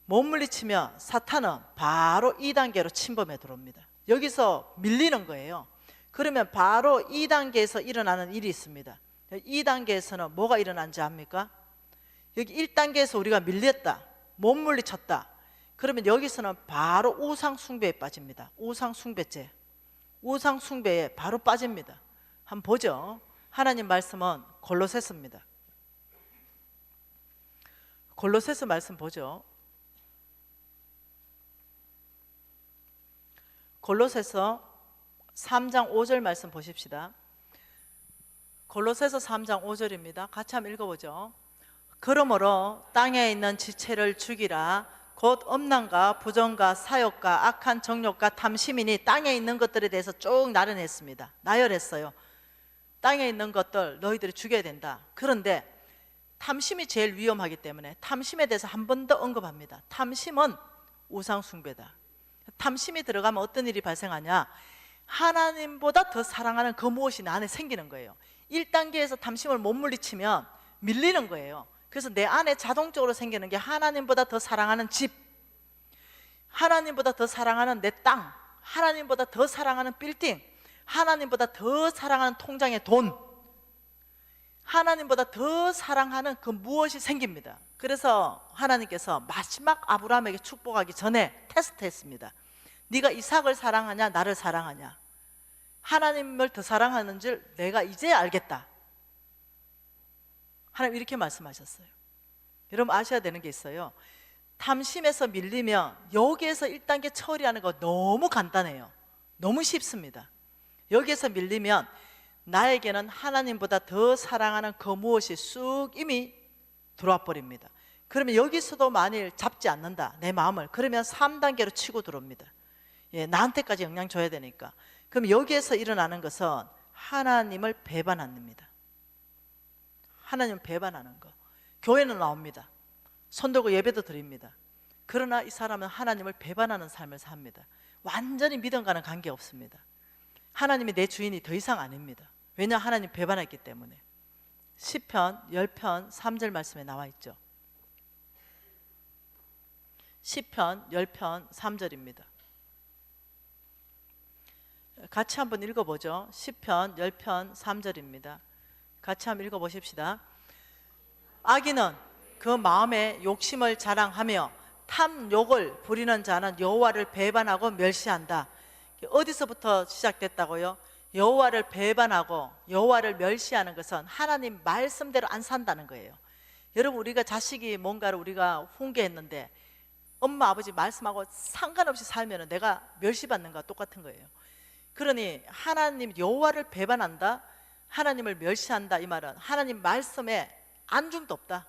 못 물리치면 사탄은 바로 2단계로 침범해 들어옵니다. 여기서 밀리는 거예요. 그러면 바로 2단계에서 일어나는 일이 있습니다. 2단계에서는 뭐가 일어난지 압니까? 여기 1단계에서 우리가 밀렸다, 못 물리쳤다. 그러면 여기서는 바로 우상숭배에 빠집니다. 우상숭배죄, 우상숭배에 바로 빠집니다. 한번 보죠. 하나님 말씀은 골로새서입니다. 골로새서 말씀 보죠. 골로새서 3장 5절 말씀 보십시다. 골로새서 3장 5절입니다. 같이 한번 읽어보죠. 그러므로 땅에 있는 지체를 죽이라. 곧 음란과 부정과 사욕과 악한 정욕과 탐심이니, 땅에 있는 것들에 대해서 쭉 나열했습니다. 나열했어요. 땅에 있는 것들 너희들이 죽여야 된다. 그런데 탐심이 제일 위험하기 때문에 탐심에 대해서 한 번 더 언급합니다. 탐심은 우상숭배다. 탐심이 들어가면 어떤 일이 발생하냐? 하나님보다 더 사랑하는 그 무엇이 내 안에 생기는 거예요. 1단계에서 탐심을 못 물리치면 밀리는 거예요. 그래서 내 안에 자동적으로 생기는 게 하나님보다 더 사랑하는 집, 하나님보다 더 사랑하는 내 땅, 하나님보다 더 사랑하는 빌딩, 하나님보다 더 사랑하는 통장의 돈, 하나님보다 더 사랑하는 그 무엇이 생깁니다. 그래서 하나님께서 마지막 아브라함에게 축복하기 전에 테스트했습니다. 네가 이삭을 사랑하냐, 나를 사랑하냐? 하나님을 더 사랑하는 줄 내가 이제 알겠다. 하나님 이렇게 말씀하셨어요. 여러분 아셔야 되는 게 있어요. 탐심에서 밀리면 여기에서 1단계 처리하는 거 너무 간단해요. 너무 쉽습니다. 여기에서 밀리면 나에게는 하나님보다 더 사랑하는 그 무엇이 쑥 이미 들어와 버립니다. 그러면 여기서도 만일 잡지 않는다, 내 마음을, 그러면 3단계로 치고 들어옵니다. 나한테까지 영향 줘야 되니까. 그럼 여기에서 일어나는 것은 하나님을 배반합니다. 하나님을 배반하는 거. 교회는 나옵니다. 손 들고 예배도 드립니다. 그러나 이 사람은 하나님을 배반하는 삶을 삽니다. 완전히 믿음과는 관계없습니다. 하나님이 내 주인이 더 이상 아닙니다. 왜냐? 하나님 배반했기 때문에. 시편 10편 3절 말씀에 나와 있죠. 시편 10편 3절입니다. 같이 한번 읽어보죠. 시편 10편 3절입니다. 같이 한번 읽어보십시다. 악인은 그 마음의 욕심을 자랑하며 탐욕을 부리는 자는 여호와를 배반하고 멸시한다. 어디서부터 시작됐다고요? 여호와를 배반하고 여호와를 멸시하는 것은 하나님 말씀대로 안 산다는 거예요. 여러분 우리가 자식이 뭔가를 우리가 훈계했는데 엄마 아버지 말씀하고 상관없이 살면 내가 멸시받는 거와 똑같은 거예요. 그러니 하나님 여호와를 배반한다, 하나님을 멸시한다, 이 말은 하나님 말씀에 안중도 없다.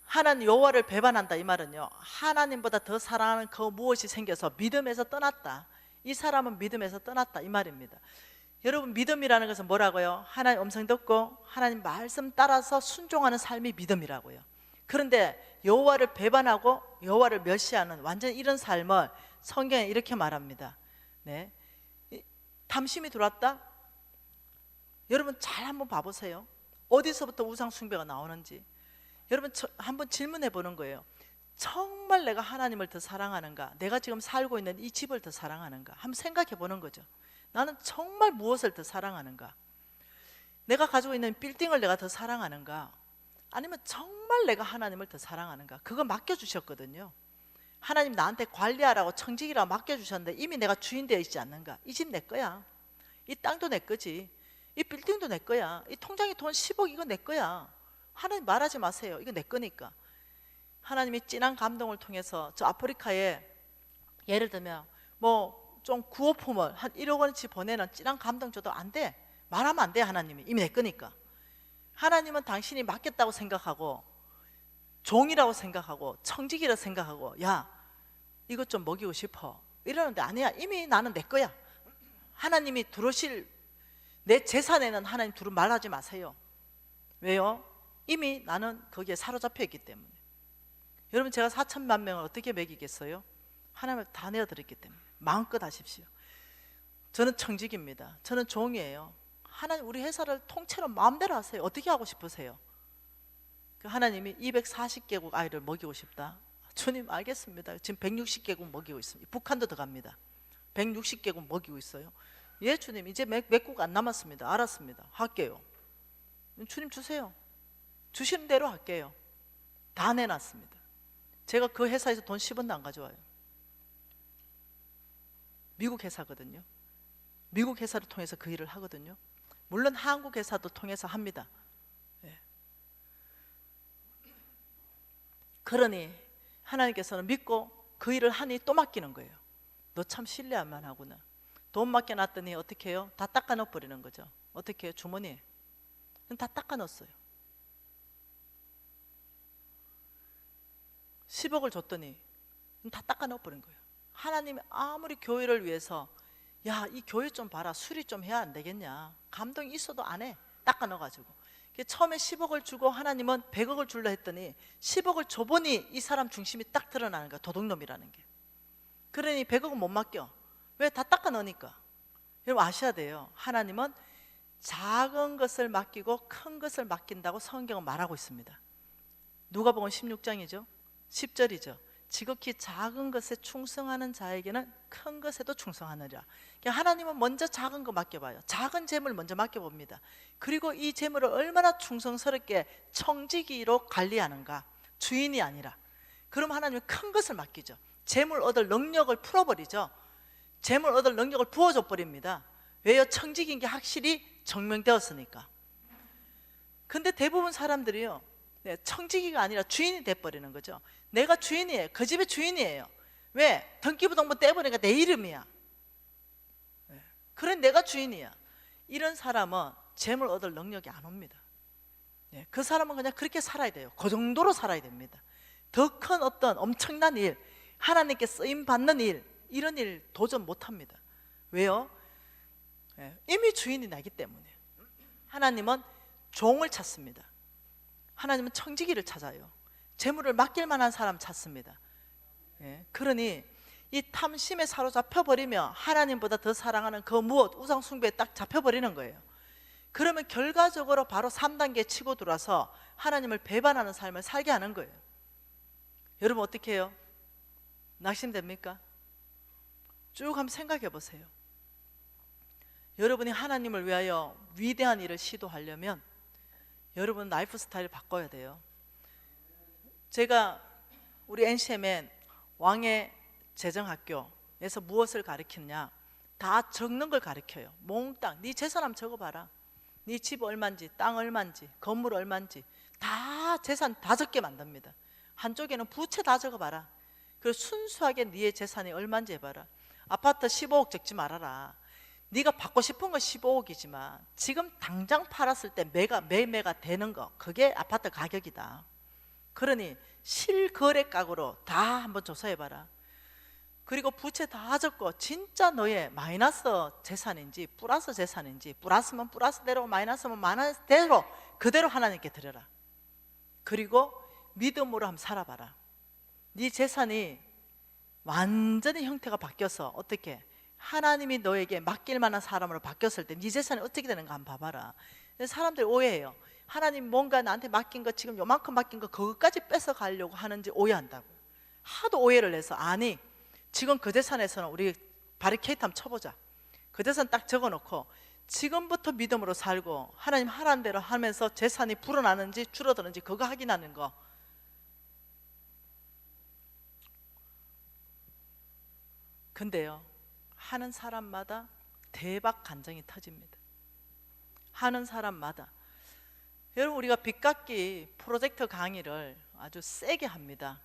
하나님 여호와를 배반한다 이 말은요, 하나님보다 더 사랑하는 그 무엇이 생겨서 믿음에서 떠났다, 이 사람은 믿음에서 떠났다 이 말입니다. 여러분, 믿음이라는 것은 뭐라고요? 하나님 음성 듣고 하나님 말씀 따라서 순종하는 삶이 믿음이라고요. 그런데 여호와를 배반하고 여호와를 멸시하는 완전 이런 삶을 성경에 이렇게 말합니다. 네, 탐심이 들어왔다? 여러분 잘 한번 봐보세요. 어디서부터 우상 숭배가 나오는지. 여러분 한번 질문해 보는 거예요. 정말 내가 하나님을 더 사랑하는가? 내가 지금 살고 있는 이 집을 더 사랑하는가? 한번 생각해 보는 거죠. 나는 정말 무엇을 더 사랑하는가? 내가 가지고 있는 빌딩을 내가 더 사랑하는가? 아니면 정말 내가 하나님을 더 사랑하는가? 그거 맡겨주셨거든요. 하나님 나한테 관리하라고 청지기라고 맡겨주셨는데 이미 내가 주인 되어 있지 않는가? 이 집 내 거야. 이 땅도 내 거지. 이 빌딩도 내 거야. 이 통장에 돈 10억 이거 내 거야. 하나님 말하지 마세요. 이거 내 거니까. 하나님이 진한 감동을 통해서 저 아프리카에 예를 들면 뭐 좀 구호품을 한 1억 원치 보내는 진한 감동 줘도 안 돼. 말하면 안 돼. 하나님이 이미 내 거니까. 하나님은 당신이 맡겼다고 생각하고 종이라고 생각하고 청지기라고 생각하고 야 이것 좀 먹이고 싶어 이러는데 아니야. 이미 나는 내 거야. 하나님이 들어오실 내 재산에는 하나님 두루 말하지 마세요. 왜요? 이미 나는 거기에 사로잡혀 있기 때문에. 여러분 제가 4천만 명을 어떻게 먹이겠어요? 하나님을 다 내어드렸기 때문에 마음껏 하십시오. 저는 청직입니다. 저는 종이에요. 하나님 우리 회사를 통째로 마음대로 하세요. 어떻게 하고 싶으세요? 하나님이 240개국 아이를 먹이고 싶다. 주님 알겠습니다. 지금 160개국 먹이고 있습니다. 북한도 더 갑니다. 160개국 먹이고 있어요. 예 주님 이제 몇 국 안 남았습니다. 알았습니다. 할게요. 주님 주세요. 주시는 대로 할게요. 다 내놨습니다. 제가 그 회사에서 돈 10원도 안 가져와요. 미국 회사거든요. 미국 회사를 통해서 그 일을 하거든요. 물론 한국 회사도 통해서 합니다. 예. 그러니 하나님께서는 믿고 그 일을 하니 또 맡기는 거예요. 너 참 신뢰할만 하구나. 돈 맡겨놨더니 어떻게 해요? 다 닦아 넣어버리는 거죠. 어떻게 해요? 주머니에 다 닦아 넣었어요. 10억을 줬더니 다 닦아 넣어버린 거예요. 하나님이 아무리 교회를 위해서 야 이 교회 좀 봐라 수리 좀 해야 안 되겠냐, 감동이 있어도 안 해. 닦아 넣어가지고 처음에 10억을 주고 하나님은 100억을 줄라 했더니 10억을 줘보니 이 사람 중심이 딱 드러나는 거야. 도둑놈이라는 게. 그러니 100억은 못 맡겨. 왜? 다 닦아 넣으니까. 여러분 아셔야 돼요. 하나님은 작은 것을 맡기고 큰 것을 맡긴다고 성경은 말하고 있습니다. 누가복음 16장이죠 10절이죠 지극히 작은 것에 충성하는 자에게는 큰 것에도 충성하느니라. 하나님은 먼저 작은 거 맡겨봐요. 작은 재물 먼저 맡겨봅니다. 그리고 이 재물을 얼마나 충성스럽게 청지기로 관리하는가, 주인이 아니라. 그럼 하나님은 큰 것을 맡기죠. 재물 얻을 능력을 풀어버리죠. 재물 얻을 능력을 부어줘 버립니다. 왜요? 청지기인 게 확실히 증명되었으니까. 근데 대부분 사람들이요 청지기가 아니라 주인이 돼버리는 거죠. 내가 주인이에요. 그 집의 주인이에요. 왜? 등기부등본 떼버리니까 내 이름이야. 그래 내가 주인이야. 이런 사람은 재물 얻을 능력이 안 옵니다. 그 사람은 그냥 그렇게 살아야 돼요. 그 정도로 살아야 됩니다. 더 큰 어떤 엄청난 일, 하나님께 쓰임받는 일, 이런 일 도전 못합니다. 왜요? 이미 주인이 나기 때문에. 하나님은 종을 찾습니다. 하나님은 청지기를 찾아요. 재물을 맡길 만한 사람 찾습니다. 그러니 이 탐심에 사로잡혀 버리면 하나님보다 더 사랑하는 그 무엇, 우상 숭배에 딱 잡혀버리는 거예요. 그러면 결과적으로 바로 3단계 치고 들어와서 하나님을 배반하는 삶을 살게 하는 거예요. 여러분 어떻게 해요? 낙심됩니까? 쭉 한번 생각해 보세요. 여러분이 하나님을 위하여 위대한 일을 시도하려면 여러분 라이프 스타일을 바꿔야 돼요. 제가 우리 NCMN 왕의 재정학교에서 무엇을 가르치느냐, 다 적는 걸 가르쳐요. 몽땅 네 재산 한번 적어봐라. 네 집 얼마인지, 땅 얼마인지, 건물 얼마인지 다 재산 다 적게 만듭니다. 한쪽에는 부채 다 적어봐라. 그리고 순수하게 네 재산이 얼마인지 해봐라. 아파트 15억 적지 말아라. 네가 받고 싶은 건 15억이지만 지금 당장 팔았을 때 매매가 되는 거, 그게 아파트 가격이다. 그러니 실거래가로 다 한번 조사해봐라. 그리고 부채 다 졌고 진짜 너의 마이너스 재산인지 플러스 재산인지, 플러스면 플러스대로 마이너스면 마이너스대로 그대로 하나님께 드려라. 그리고 믿음으로 한번 살아봐라. 네 재산이 완전히 형태가 바뀌어서 어떻게 하나님이 너에게 맡길 만한 사람으로 바뀌었을 때 네 재산이 어떻게 되는가 한번 봐봐라. 사람들이 오해해요. 하나님 뭔가 나한테 맡긴 거, 지금 요만큼 맡긴 거 그것까지 뺏어 가려고 하는지 오해한다고. 하도 오해를 해서. 아니, 지금 그 재산에서는 우리 바리케이트 한번 쳐보자. 그 재산 딱 적어놓고 지금부터 믿음으로 살고 하나님 하라는 대로 하면서 재산이 불어나는지 줄어드는지 그거 확인하는 거. 근데요, 하는 사람마다 대박 간증이 터집니다. 하는 사람마다. 여러분, 우리가 빚 갚기 프로젝트 강의를 아주 세게 합니다.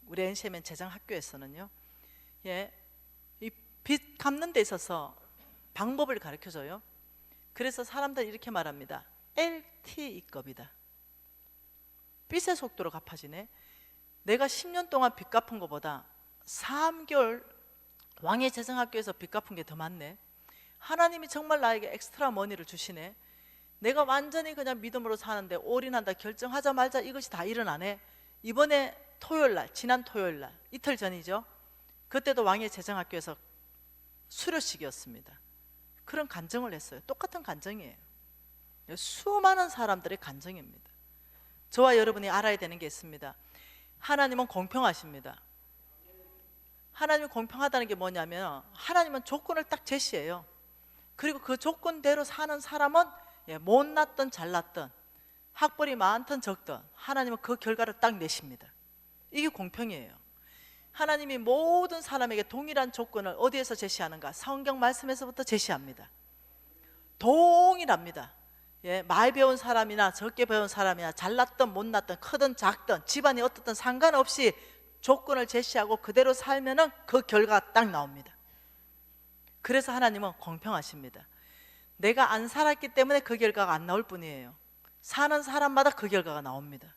우리 NCMN 재정학교에서는요, 이 빚 갚는 데 있어서 방법을 가르쳐줘요. 그래서 사람들이 이렇게 말합니다. LTE급이다. 빚의 속도로 갚아지네. 내가 10년 동안 빚 갚은 것보다 3개월 왕의 재정학교에서 빚 갚은 게 더 많네. 하나님이 정말 나에게 엑스트라 머니를 주시네. 내가 완전히 그냥 믿음으로 사는데 올인한다 결정하자 말자 이것이 다 일어나네. 이번에 토요일날, 지난 토요일날, 이틀 전이죠. 그때도 왕의 재정학교에서 수료식이었습니다. 그런 간증을 했어요. 똑같은 간증이에요. 수많은 사람들의 간증입니다. 저와 여러분이 알아야 되는 게 있습니다. 하나님은 공평하십니다. 하나님이 공평하다는 게 뭐냐면 하나님은 조건을 딱 제시해요. 그리고 그 조건대로 사는 사람은 못났든 잘났든 학벌이 많든 적든 하나님은 그 결과를 딱 내십니다. 이게 공평이에요. 하나님이 모든 사람에게 동일한 조건을 어디에서 제시하는가? 성경 말씀에서부터 제시합니다. 동일합니다. 많이 배운 사람이나 적게 배운 사람이나 잘났든 못났든 크든 작든 집안이 어떻든 상관없이 조건을 제시하고 그대로 살면은 그 결과가 딱 나옵니다. 그래서 하나님은 공평하십니다. 내가 안 살았기 때문에 그 결과가 안 나올 뿐이에요. 사는 사람마다 그 결과가 나옵니다.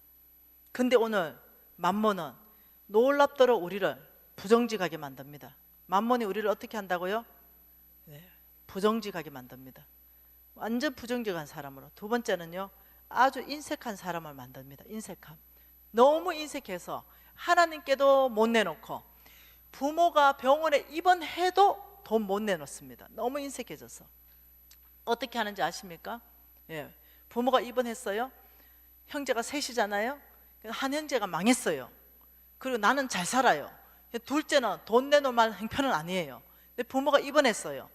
근데 오늘 만몬은 놀랍도록 우리를 부정직하게 만듭니다. 만몬이 우리를 어떻게 한다고요? 부정직하게 만듭니다. 완전 부정직한 사람으로. 두 번째는요, 아주 인색한 사람을 만듭니다. 인색함. 너무 인색해서 하나님께도 못 내놓고 부모가 병원에 입원해도 돈 못 내놓습니다. 너무 인색해져서. 어떻게 하는지 아십니까? 부모가 입원했어요. 형제가 셋이잖아요. 한 형제가 망했어요. 그리고 나는 잘 살아요. 둘째는 돈 내놓을 만한 형편은 아니에요. 근데 부모가 입원했어요.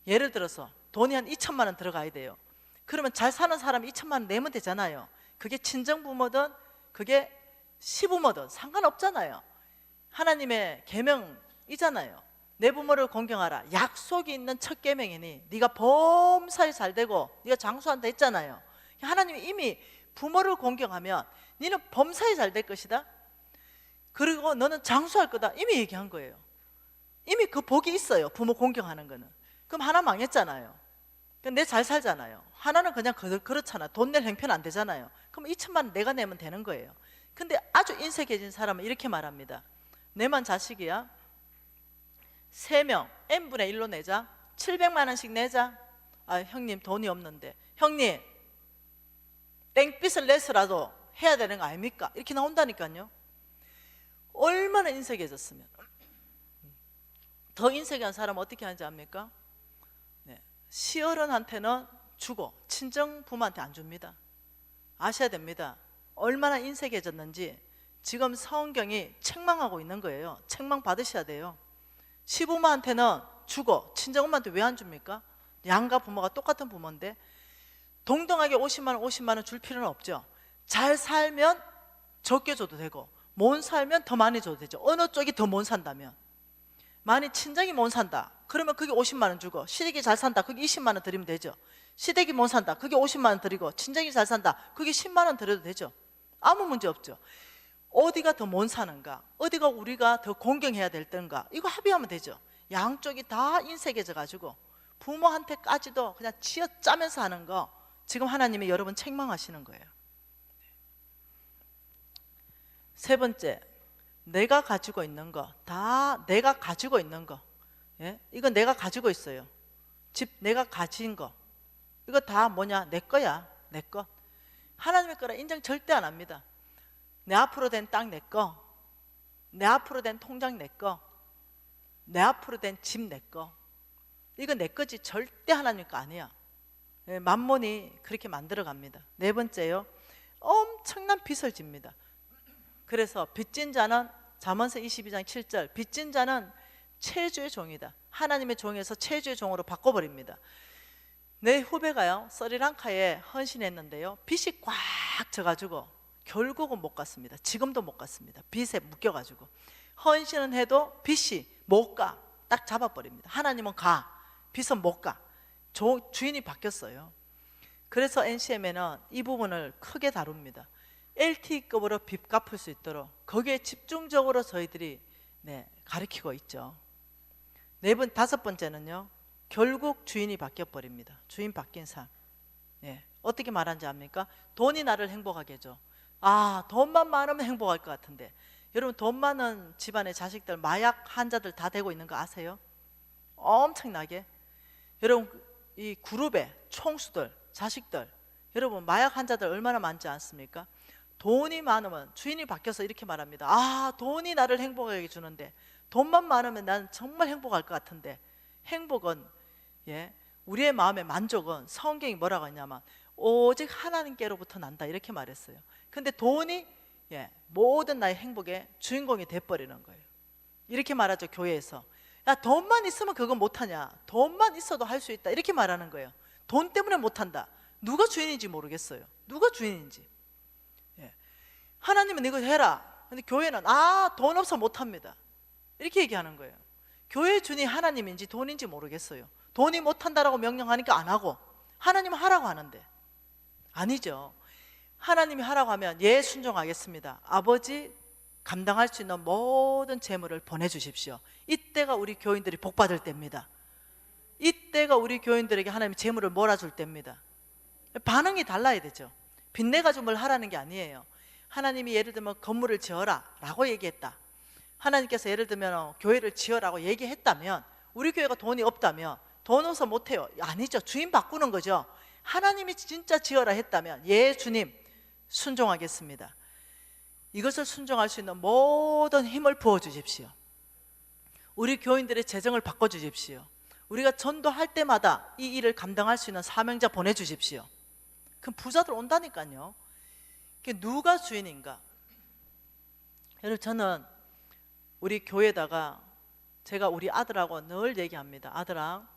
예를 들어서 돈이 한 2천만 원 들어가야 돼요. 그러면 잘 사는 사람이 2천만 원 내면 되잖아요. 그게 친정부모든 그게 시부모든 상관없잖아요. 하나님의 계명이잖아요. 내 부모를 공경하라. 약속이 있는 첫 계명이니 네가 범사에 잘 되고 네가 장수한다 했잖아요. 하나님이 이미 부모를 공경하면 너는 범사에 잘 될 것이다. 그리고 너는 장수할 거다. 이미 얘기한 거예요. 이미 그 복이 있어요. 부모 공경하는 거는. 그럼 하나 망했잖아요. 내 잘 살잖아요. 하나는 그냥 그렇잖아. 돈 낼 형편 안 되잖아요. 그럼 2천만 원 내가 내면 되는 거예요. 근데 아주 인색해진 사람은 이렇게 말합니다. 내만 자식이야. 3명 n분의 1로 내자. 700만 원씩 내자. 아, 형님 돈이 없는데. 형님 땡빚을 내서라도 해야 되는 거 아닙니까? 이렇게 나온다니까요. 얼마나 인색해졌으면. 더 인색한 사람은 어떻게 하는지 압니까? 시어른한테는 주고 친정 부모한테 안 줍니다. 아셔야 됩니다. 얼마나 인색해졌는지 지금 성경이 책망하고 있는 거예요. 책망 받으셔야 돼요. 시부모한테는 주고 친정엄마한테 왜 안 줍니까? 양가 부모가 똑같은 부모인데 동등하게 50만 원 50만 원 줄 필요는 없죠. 잘 살면 적게 줘도 되고 못 살면 더 많이 줘도 되죠. 어느 쪽이 더 못 산다면. 만약 친정이 못 산다 그러면 그게 50만 원 주고, 시댁이 잘 산다 그게 20만 원 드리면 되죠. 시댁이 못 산다 그게 50만 원 드리고, 친정이 잘 산다 그게 10만 원 드려도 되죠. 아무 문제 없죠. 어디가 더 못 사는가, 어디가 우리가 더 공경해야 될 때인가, 이거 합의하면 되죠. 양쪽이 다 인색해져 가지고 부모한테까지도 그냥 쥐어짜면서 하는 거, 지금 하나님이 여러분 책망하시는 거예요. 세 번째, 내가 가지고 있는 거, 다 내가 가지고 있는 거. 예? 이거 내가 가지고 있어요. 집 내가 가진 거. 이거 다 뭐냐? 내 거야. 내 거. 하나님의 거라 인정 절대 안 합니다. 내 앞으로 된 땅 내 거. 내 앞으로 된 통장 내 거. 내 앞으로 된 집 내 거. 이거 내 거지 절대 하나님 거 아니야. 예, 만몬이 그렇게 만들어 갑니다. 네 번째요. 엄청난 빚을 집니다. 그래서 빚진 자는 잠언서 22장 7절 빚진 자는 체주의 종이다. 하나님의 종에서 체주의 종으로 바꿔버립니다. 내 후배가요 스리랑카에 헌신했는데요 빚이 꽉 져가지고 결국은 못 갔습니다. 지금도 못 갔습니다. 빚에 묶여가지고 헌신은 해도 빚이 못 가. 딱 잡아버립니다. 하나님은 가, 빚은 못 가. 주인이 바뀌었어요. 그래서 NCM에는 이 부분을 크게 다룹니다. LTE급으로 빚 갚을 수 있도록 거기에 집중적으로 저희들이 가르치고 있죠. 다섯 번째는요 결국 주인이 바뀌어버립니다. 주인 바뀐 삶. 어떻게 말하는지 압니까? 돈이 나를 행복하게 해줘. 돈만 많으면 행복할 것 같은데 여러분 돈 많은 집안의 자식들 마약 환자들 다 되고 있는 거 아세요? 엄청나게. 여러분 이 그룹의 총수들 자식들 여러분 마약 환자들 얼마나 많지 않습니까? 돈이 많으면 주인이 바뀌어서 이렇게 말합니다. 돈이 나를 행복하게 주는데 돈만 많으면 난 정말 행복할 것 같은데 행복은 우리의 마음의 만족은 성경이 뭐라고 했냐면 오직 하나님께로부터 난다 이렇게 말했어요. 근데 돈이 모든 나의 행복의 주인공이 돼버리는 거예요. 이렇게 말하죠. 교회에서 야 돈만 있으면 그거 못하냐, 돈만 있어도 할 수 있다 이렇게 말하는 거예요. 돈 때문에 못한다. 누가 주인인지 모르겠어요. 누가 주인인지. 하나님은 이거 해라. 근데 교회는 돈 없어 못합니다 이렇게 얘기하는 거예요. 교회 주인이 하나님인지 돈인지 모르겠어요. 돈이 못한다라고 명령하니까 안 하고 하나님은 하라고 하는데 아니죠. 하나님이 하라고 하면 순종하겠습니다. 아버지 감당할 수 있는 모든 재물을 보내주십시오. 이때가 우리 교인들이 복받을 때입니다. 이때가 우리 교인들에게 하나님이 재물을 몰아줄 때입니다. 반응이 달라야 되죠. 빚내가지고 뭘 하라는 게 아니에요. 하나님이 예를 들면 건물을 지어라 라고 얘기했다. 하나님께서 예를 들면 교회를 지어라고 얘기했다면 우리 교회가 돈이 없다면 돈 없어 못해요. 아니죠. 주인 바꾸는 거죠. 하나님이 진짜 지어라 했다면 주님 순종하겠습니다. 이것을 순종할 수 있는 모든 힘을 부어주십시오. 우리 교인들의 재정을 바꿔주십시오. 우리가 전도할 때마다 이 일을 감당할 수 있는 사명자 보내주십시오. 그럼 부자들 온다니까요. 누가 주인인가? 여러분 저는 우리 교회에다가 제가 우리 아들하고 늘 얘기합니다. 아들아,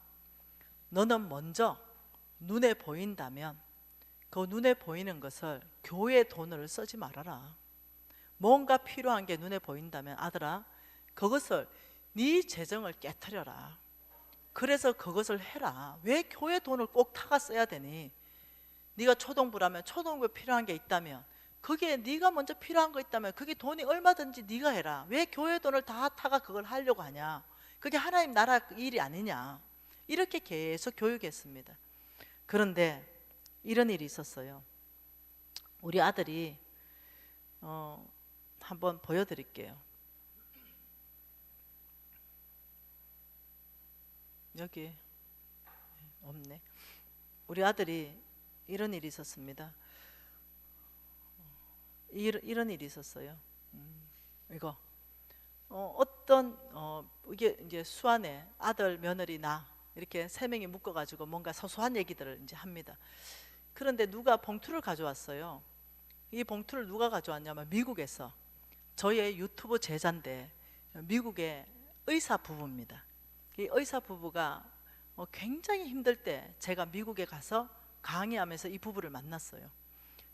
너는 먼저 눈에 보인다면 그 눈에 보이는 것을 교회 돈을 쓰지 말아라. 뭔가 필요한 게 눈에 보인다면 아들아, 그것을 네 재정을 깨트려라. 그래서 그것을 해라. 왜 교회 돈을 꼭 타가 써야 되니? 네가 초등부라면 초등부에 필요한 게 있다면 거기에 네가 먼저 필요한 거 있다면 그게 돈이 얼마든지 네가 해라. 왜 교회 돈을 다 타가 그걸 하려고 하냐? 그게 하나님 나라 일이 아니냐? 이렇게 계속 교육했습니다. 그런데 이런 일이 있었어요. 우리 아들이 한번 보여드릴게요. 여기 없네. 우리 아들이 이런 일이 있었습니다. 이런 일이 있었어요. 이거 이게 이제 수안에 아들, 며느리, 나 이렇게 세 명이 묶어가지고 뭔가 소소한 얘기들을 이제 합니다. 그런데 누가 봉투를 가져왔어요. 이 봉투를 누가 가져왔냐면 미국에서 저희의 유튜브 제자인데 미국의 의사 부부입니다. 이 의사 부부가 굉장히 힘들 때 제가 미국에 가서 강의하면서 이 부부를 만났어요.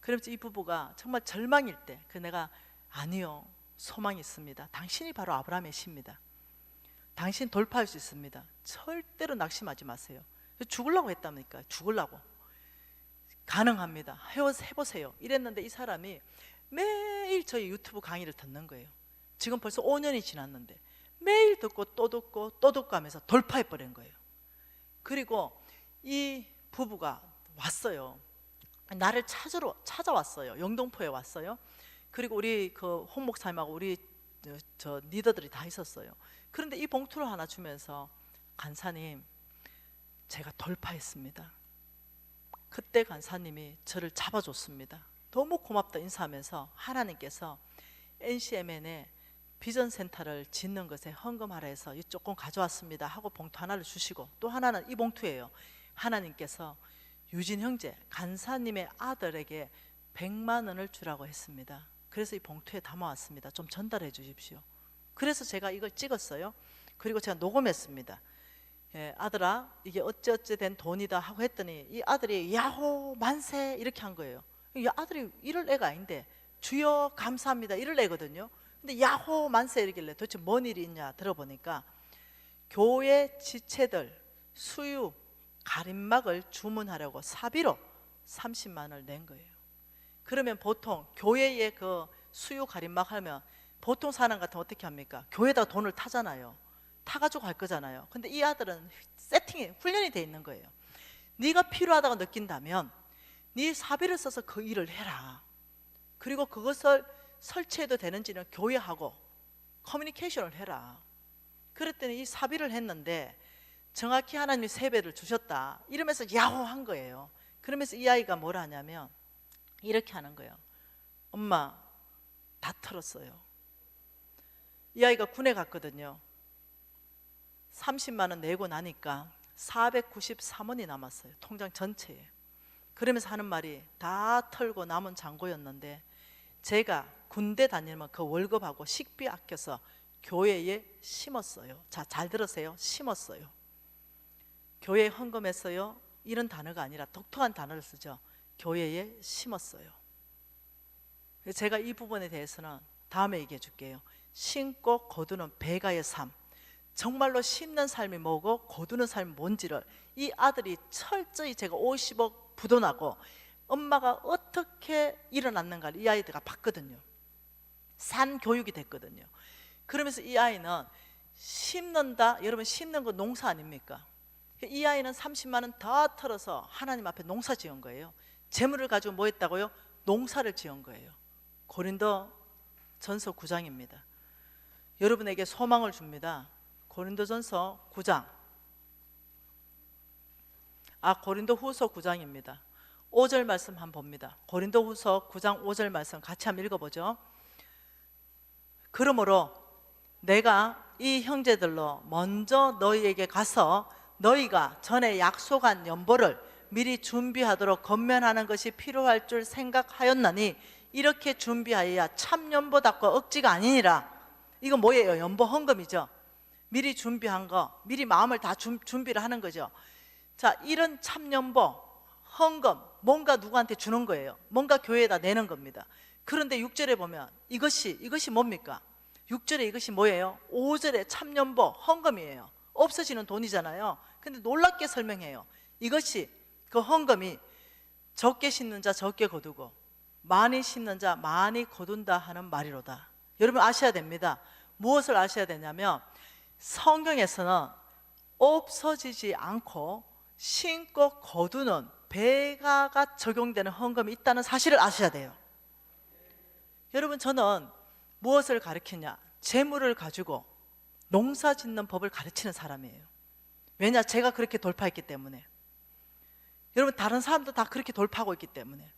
그러면서 이 부부가 정말 절망일 때 내가 아니요, 소망이 있습니다. 당신이 바로 아브라함의 씨입니다. 당신 돌파할 수 있습니다. 절대로 낙심하지 마세요. 죽으려고 했답니까? 죽으려고. 가능합니다. 해보세요. 이랬는데 이 사람이 매일 저희 유튜브 강의를 듣는 거예요. 지금 벌써 5년이 지났는데 매일 듣고 또 듣고 또 듣고 하면서 돌파해버린 거예요. 그리고 이 부부가 왔어요. 나를 찾아왔어요. 영등포에 왔어요. 그리고 우리 그 홍 목사님하고 우리 저 리더들이 다 있었어요. 그런데 이 봉투를 하나 주면서 간사님, 제가 돌파했습니다. 그때 간사님이 저를 잡아줬습니다. 너무 고맙다 인사하면서 하나님께서 NCMN에 비전센터를 짓는 것에 헌금하라 해서 이 조금 가져왔습니다 하고 봉투 하나를 주시고, 또 하나는 이 봉투예요. 하나님께서 유진 형제 간사님의 아들에게 100만 원을 주라고 했습니다. 그래서 이 봉투에 담아왔습니다. 좀 전달해 주십시오. 그래서 제가 이걸 찍었어요. 그리고 제가 녹음했습니다. 예, 아들아 이게 어찌어찌 된 돈이다 하고 했더니 이 아들이 야호 만세 이렇게 한 거예요. 이 아들이 이럴 애가 아닌데 주여 감사합니다 이럴 애거든요. 근데 야호 만세 이러길래 도대체 뭔 일이 있냐 들어보니까 교회 지체들 수유 가림막을 주문하려고 사비로 30만 원을 낸 거예요. 그러면 보통 교회에 그 수유 가림막 하면 보통 사람 같으면 어떻게 합니까? 교회에다 돈을 타잖아요. 타가지고 갈 거잖아요. 근데 이 아들은 세팅이 훈련이 돼 있는 거예요. 네가 필요하다고 느낀다면 네 사비를 써서 그 일을 해라. 그리고 그것을 설치해도 되는지는 교회하고 커뮤니케이션을 해라. 그랬더니 이 사비를 했는데 정확히 하나님이 3배를 주셨다 이러면서 야호 한 거예요. 그러면서 이 아이가 뭐라 하냐면 이렇게 하는 거예요. 엄마 다 털었어요. 이 아이가 군에 갔거든요. 30만 원 내고 나니까 493원이 남았어요. 통장 전체에. 그러면서 하는 말이 다 털고 남은 잔고였는데 제가 군대 다니면 그 월급하고 식비 아껴서 교회에 심었어요. 자, 잘 들으세요. 심었어요. 교회에 헌금했어요. 이런 단어가 아니라 독특한 단어를 쓰죠. 교회에 심었어요. 제가 이 부분에 대해서는 다음에 얘기해 줄게요. 심고 거두는 배가의 삶, 정말로 심는 삶이 뭐고 거두는 삶이 뭔지를 이 아들이 철저히 제가 50억 부도나고 엄마가 어떻게 일어났는가를 이 아이들가 봤거든요. 산 교육이 됐거든요. 그러면서 이 아이는 심는다. 여러분 심는 거 농사 아닙니까? 이 아이는 30만 원 다 털어서 하나님 앞에 농사 지은 거예요. 재물을 가지고 뭐 했다고요? 농사를 지은 거예요. 고린도 전서 9장입니다. 여러분에게 소망을 줍니다. 고린도 전서 9장. 고린도 후서 9장입니다. 5절 말씀 한번 봅니다. 고린도 후서 9장 5절 말씀 같이 한번 읽어보죠. 그러므로 내가 이 형제들로 먼저 너희에게 가서 너희가 전에 약속한 연보를 미리 준비하도록 건면하는 것이 필요할 줄 생각하였나니 이렇게 준비하여야 참 연보답고 억지가 아니니라. 이거 뭐예요? 연보 헌금이죠. 미리 준비한 거, 미리 마음을 다 준비를 하는 거죠. 자, 이런 참 연보 헌금, 뭔가 누구한테 주는 거예요. 뭔가 교회에다 내는 겁니다. 그런데 6절에 보면 이것이 뭡니까? 6절에 이것이 뭐예요? 5절에 참 연보 헌금이에요. 없어지는 돈이잖아요. 근데 놀랍게 설명해요. 이것이 그 헌금이 적게 심는 자 적게 거두고 많이 심는 자 많이 거둔다 하는 말이로다. 여러분 아셔야 됩니다. 무엇을 아셔야 되냐면 성경에서는 없어지지 않고 심고 거두는 배가가 적용되는 헌금이 있다는 사실을 아셔야 돼요. 여러분 저는 무엇을 가르치냐? 재물을 가지고 농사 짓는 법을 가르치는 사람이에요. 왜냐? 제가 그렇게 돌파했기 때문에. 여러분 다른 사람도 다 그렇게 돌파하고 있기 때문에.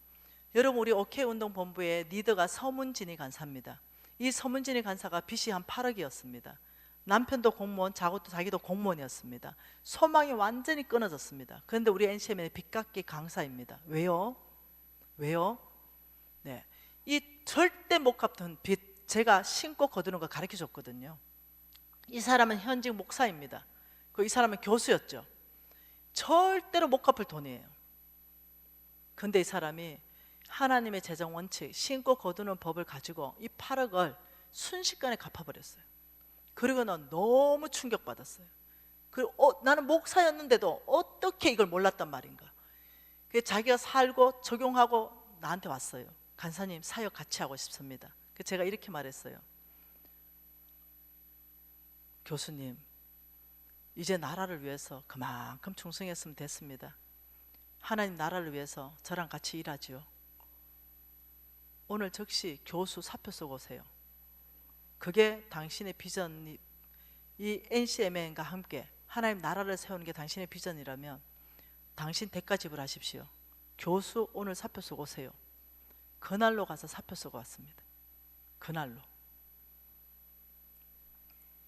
여러분 우리 OK 운동본부의 리더가 서문진이 간사입니다. 이 서문진이 간사가 빚이 한 8억이었습니다. 남편도 공무원, 자기도 공무원이었습니다. 소망이 완전히 끊어졌습니다. 그런데 우리 NCM의 빚갚기 강사입니다. 왜요? 네, 이 절대 못 갚던 빚 제가 심고 거두는 거 가르쳐 줬거든요. 이 사람은 현직 목사입니다. 이 사람은 교수였죠. 절대로 못 갚을 돈이에요. 근데 이 사람이 하나님의 재정 원칙, 심고 거두는 법을 가지고 이 8억을 순식간에 갚아버렸어요. 그리고는 너무 충격받았어요. 그리고 나는 목사였는데도 어떻게 이걸 몰랐단 말인가. 자기가 살고 적용하고 나한테 왔어요. 간사님 사역 같이 하고 싶습니다. 제가 이렇게 말했어요. 교수님, 이제 나라를 위해서 그만큼 충성했으면 됐습니다. 하나님 나라를 위해서 저랑 같이 일하지요. 오늘 즉시 교수 사표 쓰고 오세요. 그게 당신의 비전이, 이 NCMN과 함께 하나님 나라를 세우는 게 당신의 비전이라면 당신 대가 지불하십시오. 교수 오늘 사표 쓰고 오세요. 그날로 가서 사표 쓰고 왔습니다. 그날로.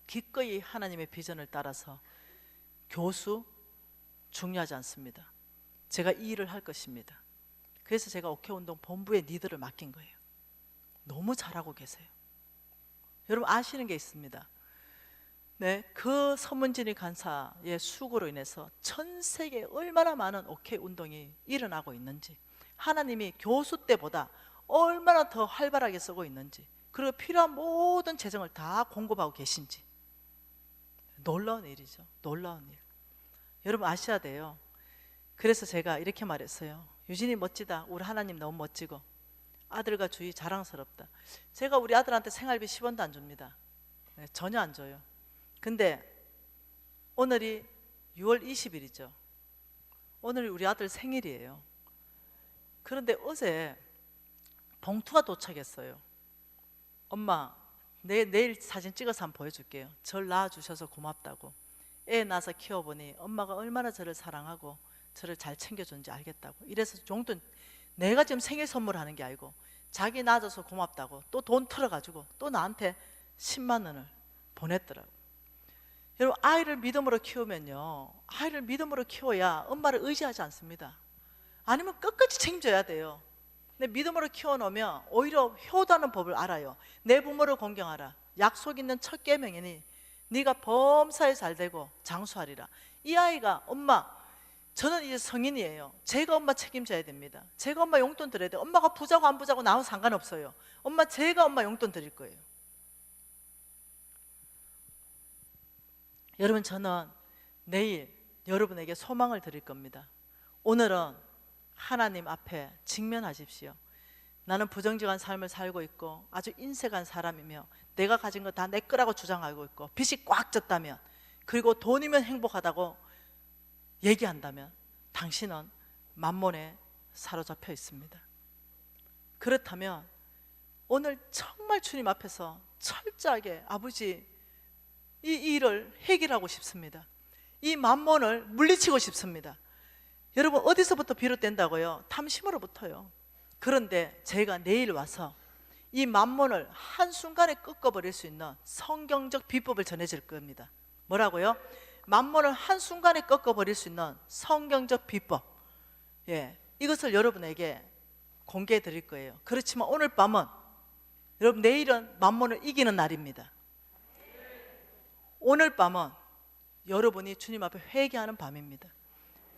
기꺼이 하나님의 비전을 따라서 교수 중요하지 않습니다. 제가 이 일을 할 것입니다. 그래서 제가 옥회운동 본부의 리더를 맡긴 거예요. 너무 잘하고 계세요. 여러분 아시는 게 있습니다. 네, 그 서문진이 간사의 수고로 인해서 전 세계에 얼마나 많은 옥회 운동이 일어나고 있는지, 하나님이 교수 때보다 얼마나 더 활발하게 쓰고 있는지, 그리고 필요한 모든 재정을 다 공급하고 계신지, 놀라운 일이죠. 놀라운 일. 여러분 아셔야 돼요. 그래서 제가 이렇게 말했어요. 유진이 멋지다. 우리 하나님 너무 멋지고 아들과 주위 자랑스럽다. 제가 우리 아들한테 생활비 10원도 안 줍니다. 네, 전혀 안 줘요. 근데 오늘이 6월 20일이죠. 오늘 우리 아들 생일이에요. 그런데 어제 봉투가 도착했어요. 엄마, 내일 사진 찍어서 한번 보여줄게요. 절 낳아주셔서 고맙다고. 애 낳아서 키워보니 엄마가 얼마나 저를 사랑하고 저를 잘 챙겨줬는지 알겠다고. 이래서 용돈, 내가 지금 생일 선물하는 게 아니고 자기 낳아줘서 고맙다고 또 돈 털어가지고 또 나한테 10만 원을 보냈더라고. 여러분 아이를 믿음으로 키우면요, 아이를 믿음으로 키워야 엄마를 의지하지 않습니다. 아니면 끝까지 책임져야 돼요. 근데 믿음으로 키워놓으면 오히려 효도하는 법을 알아요. 내 부모를 공경하라. 약속 있는 첫 계명이니 네가 범사에 잘되고 장수하리라. 이 아이가 엄마, 저는 이제 성인이에요. 제가 엄마 책임져야 됩니다. 제가 엄마 용돈 드려야 돼요. 엄마가 부자고 안 부자고 나하고 상관없어요. 엄마, 제가 엄마 용돈 드릴 거예요. 여러분 저는 내일 여러분에게 소망을 드릴 겁니다. 오늘은 하나님 앞에 직면하십시오. 나는 부정직한 삶을 살고 있고 아주 인색한 사람이며 내가 가진 거 다 내 거라고 주장하고 있고 빚이 꽉 졌다면, 그리고 돈이면 행복하다고 얘기한다면 당신은 만몬에 사로잡혀 있습니다. 그렇다면 오늘 정말 주님 앞에서 철저하게 아버지 이 일을 해결하고 싶습니다. 이 만몬을 물리치고 싶습니다. 여러분 어디서부터 비롯된다고요? 탐심으로부터요. 그런데 제가 내일 와서 이 만몬을 한순간에 꺾어버릴 수 있는 성경적 비법을 전해줄 겁니다. 뭐라고요? 만몬을 한순간에 꺾어버릴 수 있는 성경적 비법, 예, 이것을 여러분에게 공개해 드릴 거예요. 그렇지만 오늘 밤은, 여러분 내일은 만몬을 이기는 날입니다. 오늘 밤은 여러분이 주님 앞에 회개하는 밤입니다.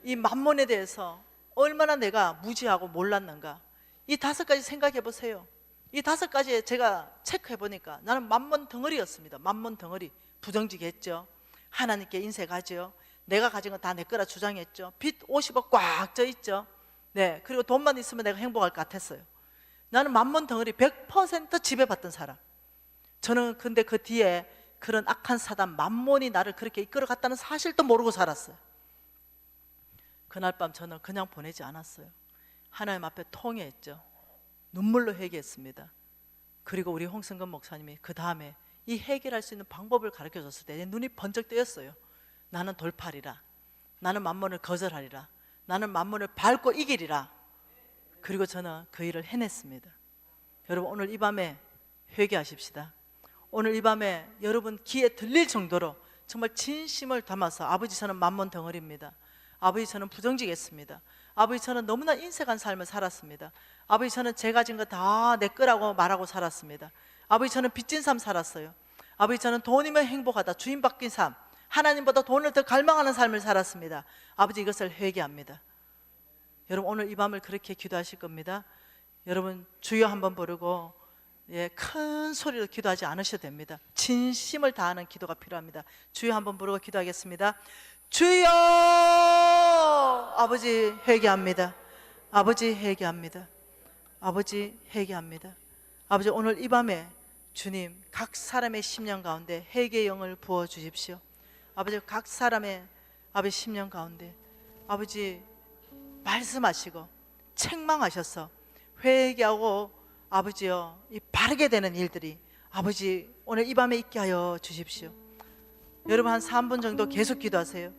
이 만몬에 대해서 얼마나 내가 무지하고 몰랐는가, 이 5가지 생각해 보세요. 이 5가지 제가 체크해 보니까 나는 만몬 덩어리였습니다. 만몬 덩어리. 부정직했죠. 하나님께 인색하죠. 내가 가진 건 다 내 거라 주장했죠. 빚 50억 꽉 져 있죠. 네, 그리고 돈만 있으면 내가 행복할 것 같았어요. 나는 만몬 덩어리 100% 지배받던 사람. 저는 근데 그 뒤에 그런 악한 사단 만몬이 나를 그렇게 이끌어갔다는 사실도 모르고 살았어요. 그날 밤 저는 그냥 보내지 않았어요. 하나님 앞에 통회했죠. 눈물로 회개했습니다. 그리고 우리 홍성근 목사님이 그 다음에 이 해결할 수 있는 방법을 가르쳐 줬을 때 내 눈이 번쩍 뜨였어요. 나는 돌파리라. 나는 만몬을 거절하리라. 나는 만몬을 밟고 이기리라. 그리고 저는 그 일을 해냈습니다. 여러분 오늘 이 밤에 회개하십시다. 오늘 이 밤에 여러분 귀에 들릴 정도로 정말 진심을 담아서 아버지 저는 만몬 덩어리입니다. 아버지 저는 부정직했습니다. 아버지 저는 너무나 인색한 삶을 살았습니다. 아버지 저는 제가 가진 거 다 내 거라고 말하고 살았습니다. 아버지 저는 빚진 삶 살았어요. 아버지 저는 돈이면 행복하다, 주인 바뀐 삶, 하나님보다 돈을 더 갈망하는 삶을 살았습니다. 아버지 이것을 회개합니다. 여러분 오늘 이 밤을 그렇게 기도하실 겁니다. 여러분 주여 한번 부르고, 예, 큰 소리로 기도하지 않으셔도 됩니다. 진심을 다하는 기도가 필요합니다. 주여 한번 부르고 기도하겠습니다. 주여! 아버지 회개합니다. 아버지 회개합니다. 아버지 회개합니다. 아버지 오늘 이 밤에 주님 각 사람의 심령 가운데 회개의 영을 부어주십시오. 아버지 각 사람의 아버지 심령 가운데 아버지 말씀하시고 책망하셔서 회개하고 아버지요, 이 바르게 되는 일들이 아버지 오늘 이 밤에 있게 하여 주십시오. 여러분 한 3분 정도 계속 기도하세요.